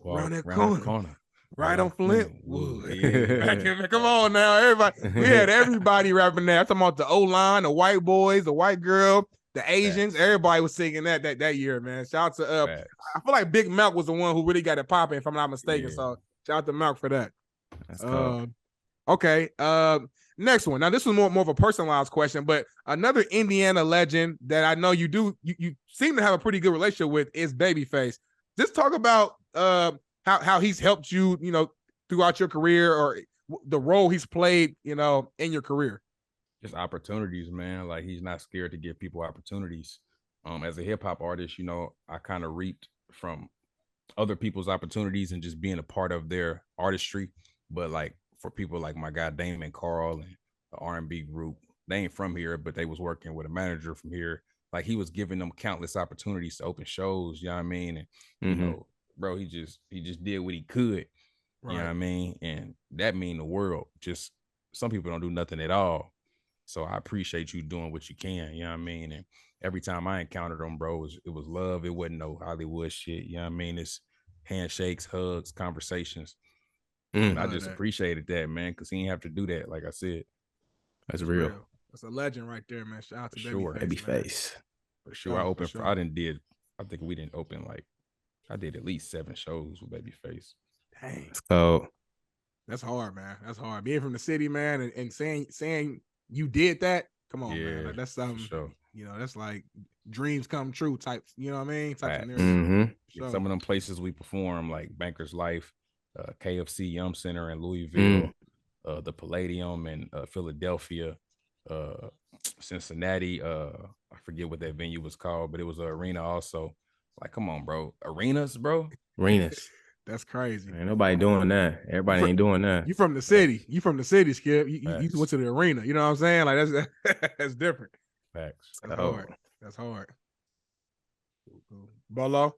around that corner. Right on Flintwood. Yeah. Come on now, everybody. We had everybody rapping that. I'm talking about the O-line, the white boys, the white girl, the Asians. Everybody was singing that year, man. Shout out to I feel like Big Mouth was the one who really got it popping, if I'm not mistaken. Yeah. So shout out to Mouth for that. That's cool. Okay. Next one. Now, this was more of a personalized question, but another Indiana legend that I know you seem to have a pretty good relationship with is Babyface. Just talk about how he's helped you, throughout your career, or the role he's played, in your career. Just opportunities, man. Like, he's not scared to give people opportunities. As a hip hop artist, I kind of reaped from other people's opportunities and just being a part of their artistry. But like, for people like my guy Damon Carl and the R&B group, they ain't from here, but they was working with a manager from here. Like, he was giving them countless opportunities to open shows, you know what I mean? And bro, he just did what he could, you know what I mean? And that mean the world. Just some people don't do nothing at all. So I appreciate you doing what you can, you know what I mean? And every time I encountered him, bro, it was love. It wasn't no Hollywood shit, you know what I mean? It's handshakes, hugs, conversations. I just appreciated that, man, because he didn't have to do that, like I said. That's real. That's a legend right there, man. Shout out to Babyface. For sure. I think we didn't open, like, I did at least 7 shows with Babyface. Dang. So that's hard, man. That's hard. Being from the city, man, and saying you did that. Come on, man. Like, that's something. Sure. That's like dreams come true type. You know what I mean? Type scenario. Some of them places we perform, like Banker's Life, KFC Yum Center in Louisville, the Palladium in Philadelphia, Cincinnati. I forget what that venue was called, but it was an arena also. Like, come on, bro. Arenas, bro. Arenas. That's crazy. Ain't nobody doing that. Everybody ain't doing that. You from the city. You from the city, Skip. You went to the arena. You know what I'm saying? Like, that's different. Facts. That's hard. Bolo.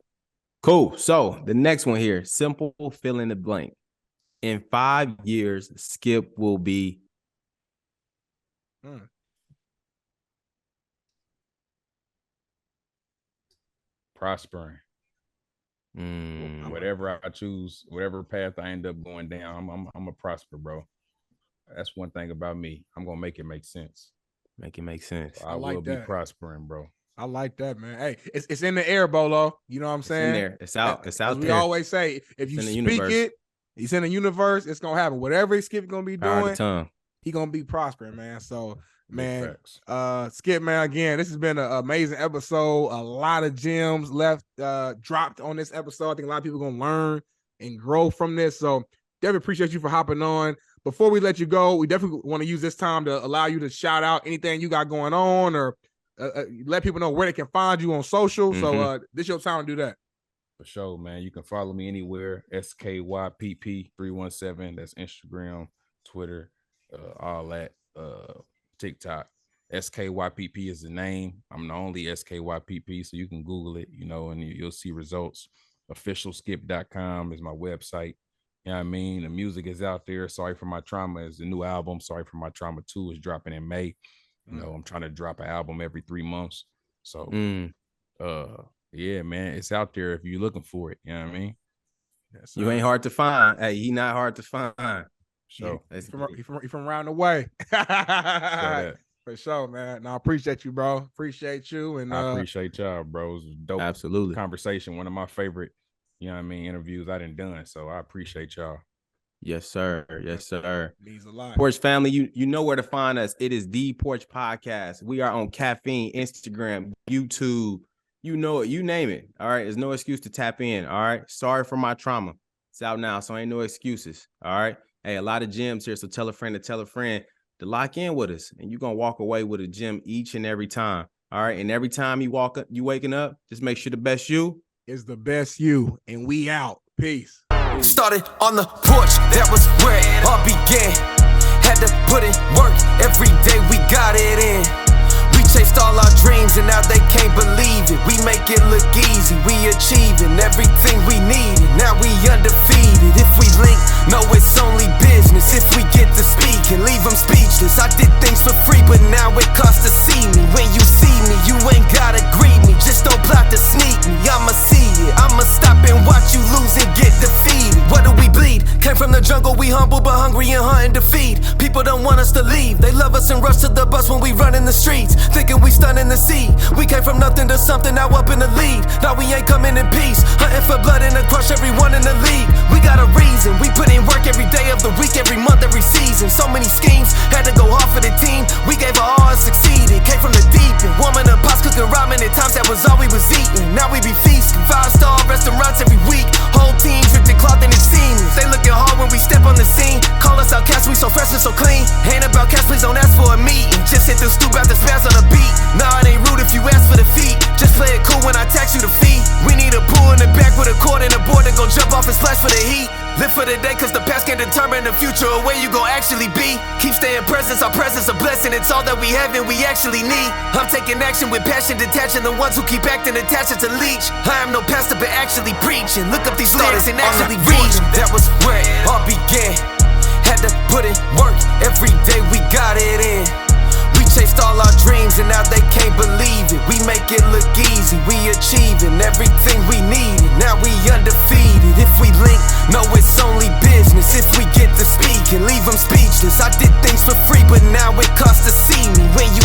Cool. So the next one here, simple fill in the blank. In 5 years, Skip will be prospering. Whatever I choose, whatever path I end up going down, I'm a prosper, bro. That's one thing about me. I'm gonna make it make sense. Make it make sense. So I will be prospering, bro. I like that, man. Hey, it's in the air, Bolo. You know what I'm saying? It's in there. It's out. It's out there. We there. always say, if you speak it, he's in the universe. It's gonna happen. Whatever Skip's gonna be doing, tongue. He gonna be prospering, man. So Man, Skypp, man, again, this has been an amazing episode. A lot of gems dropped on this episode. I think a lot of people are going to learn and grow from this. So definitely appreciate you for hopping on. Before we let you go, we definitely want to use this time to allow you to shout out anything you got going on or let people know where they can find you on social. So this your time to do that. For sure, man. You can follow me anywhere. SKYPP317. That's Instagram, Twitter, all that. TikTok. SKYPP is the name. I'm the only SKYPP, so you can Google it, and you'll see results. Officialskypp.com is my website. You know what I mean? The music is out there. Sorry for My Trauma is the new album. Sorry for My Trauma 2 is dropping in May. I'm trying to drop an album every 3 months. So, yeah, man, it's out there if you're looking for it. You know what I mean? Yes, you ain't hard to find. Hey, he not hard to find. So he from around the way. For sure, man. No, I appreciate you, bro. Appreciate you, and I appreciate y'all, bro. It was a dope, absolutely conversation. One of my favorite, interviews I done. So I appreciate y'all. Yes, sir. Yes, sir. Means a lot. Porch family, you know where to find us. It is the Porch Podcast. We are on Caffeine, Instagram, YouTube. You know it. You name it. All right. There's no excuse to tap in. All right. Sorry for My Trauma. It's out now, so ain't no excuses. All right. Hey, a lot of gems here, so tell a friend to lock in with us, and you're gonna walk away with a gem each and every time. All right. And every time you waking up, just make sure the best you is the best you. And we out. Peace. Started on the porch, that was where it all began. Had to put in work, every day we got it in. We chased all our dreams and now they can't believe it. We make it look easy, we achieving everything we needed. Now we undefeated. If we link, no, it's only business. If we get to speak and leave them speechless. I did things for free, but now it costs to see me. When you see me, you ain't gotta greet me. Just don't plot to sneak me. I'ma see it, I'ma stop and watch you lose and get defeated. What do we bleed? Came from the jungle, we humble but hungry and hunting to feed. People don't want us to leave. They love us and rush to the bus when we run in the streets, thinking we stunning the sea. We came from nothing to something, now up in the lead. Now we ain't coming in peace, hunting for blood and to crush everyone in the league. We got a reason, we put in work every day of the week, every month, every season. So many schemes, had to go hard for the team. We gave our all and succeeded. Came from the deep end, warming up pots, cooking ramen. At times that was all we was eating. Now we be feasting, 5-star restaurants every week. Whole team dripped in cloth and it's seamless. They looking hard when we step on the scene. Call us outcasts, we so fresh and so clean. Ain't about cash, please don't ask for a meeting. Just hit the stoop out the spaz on the beat. Nah, it ain't rude if you ask for the feet. Just play it cool when I tax you the fee. We need a pool in the back with a cord and a board to go jump off and splash for the heat. Live for the day, cause the past can determine the future or where you gon' actually be. Keep staying present, our presence a blessing. It's all that we have and we actually need. I'm taking action with passion, detaching the ones who keep acting attached to leech. I am no pastor but actually preaching. Look up these lyrics and actually read them. That was where it all began. Had to put in work, every day we got it in. We chased all our dreams and now they can't believe it. We make it look easy, we achieving everything we needed. Now we undefeated. If we link, no, it's only business. If we get to speak and leave them speechless. I did things for free, but now it costs to see me. When you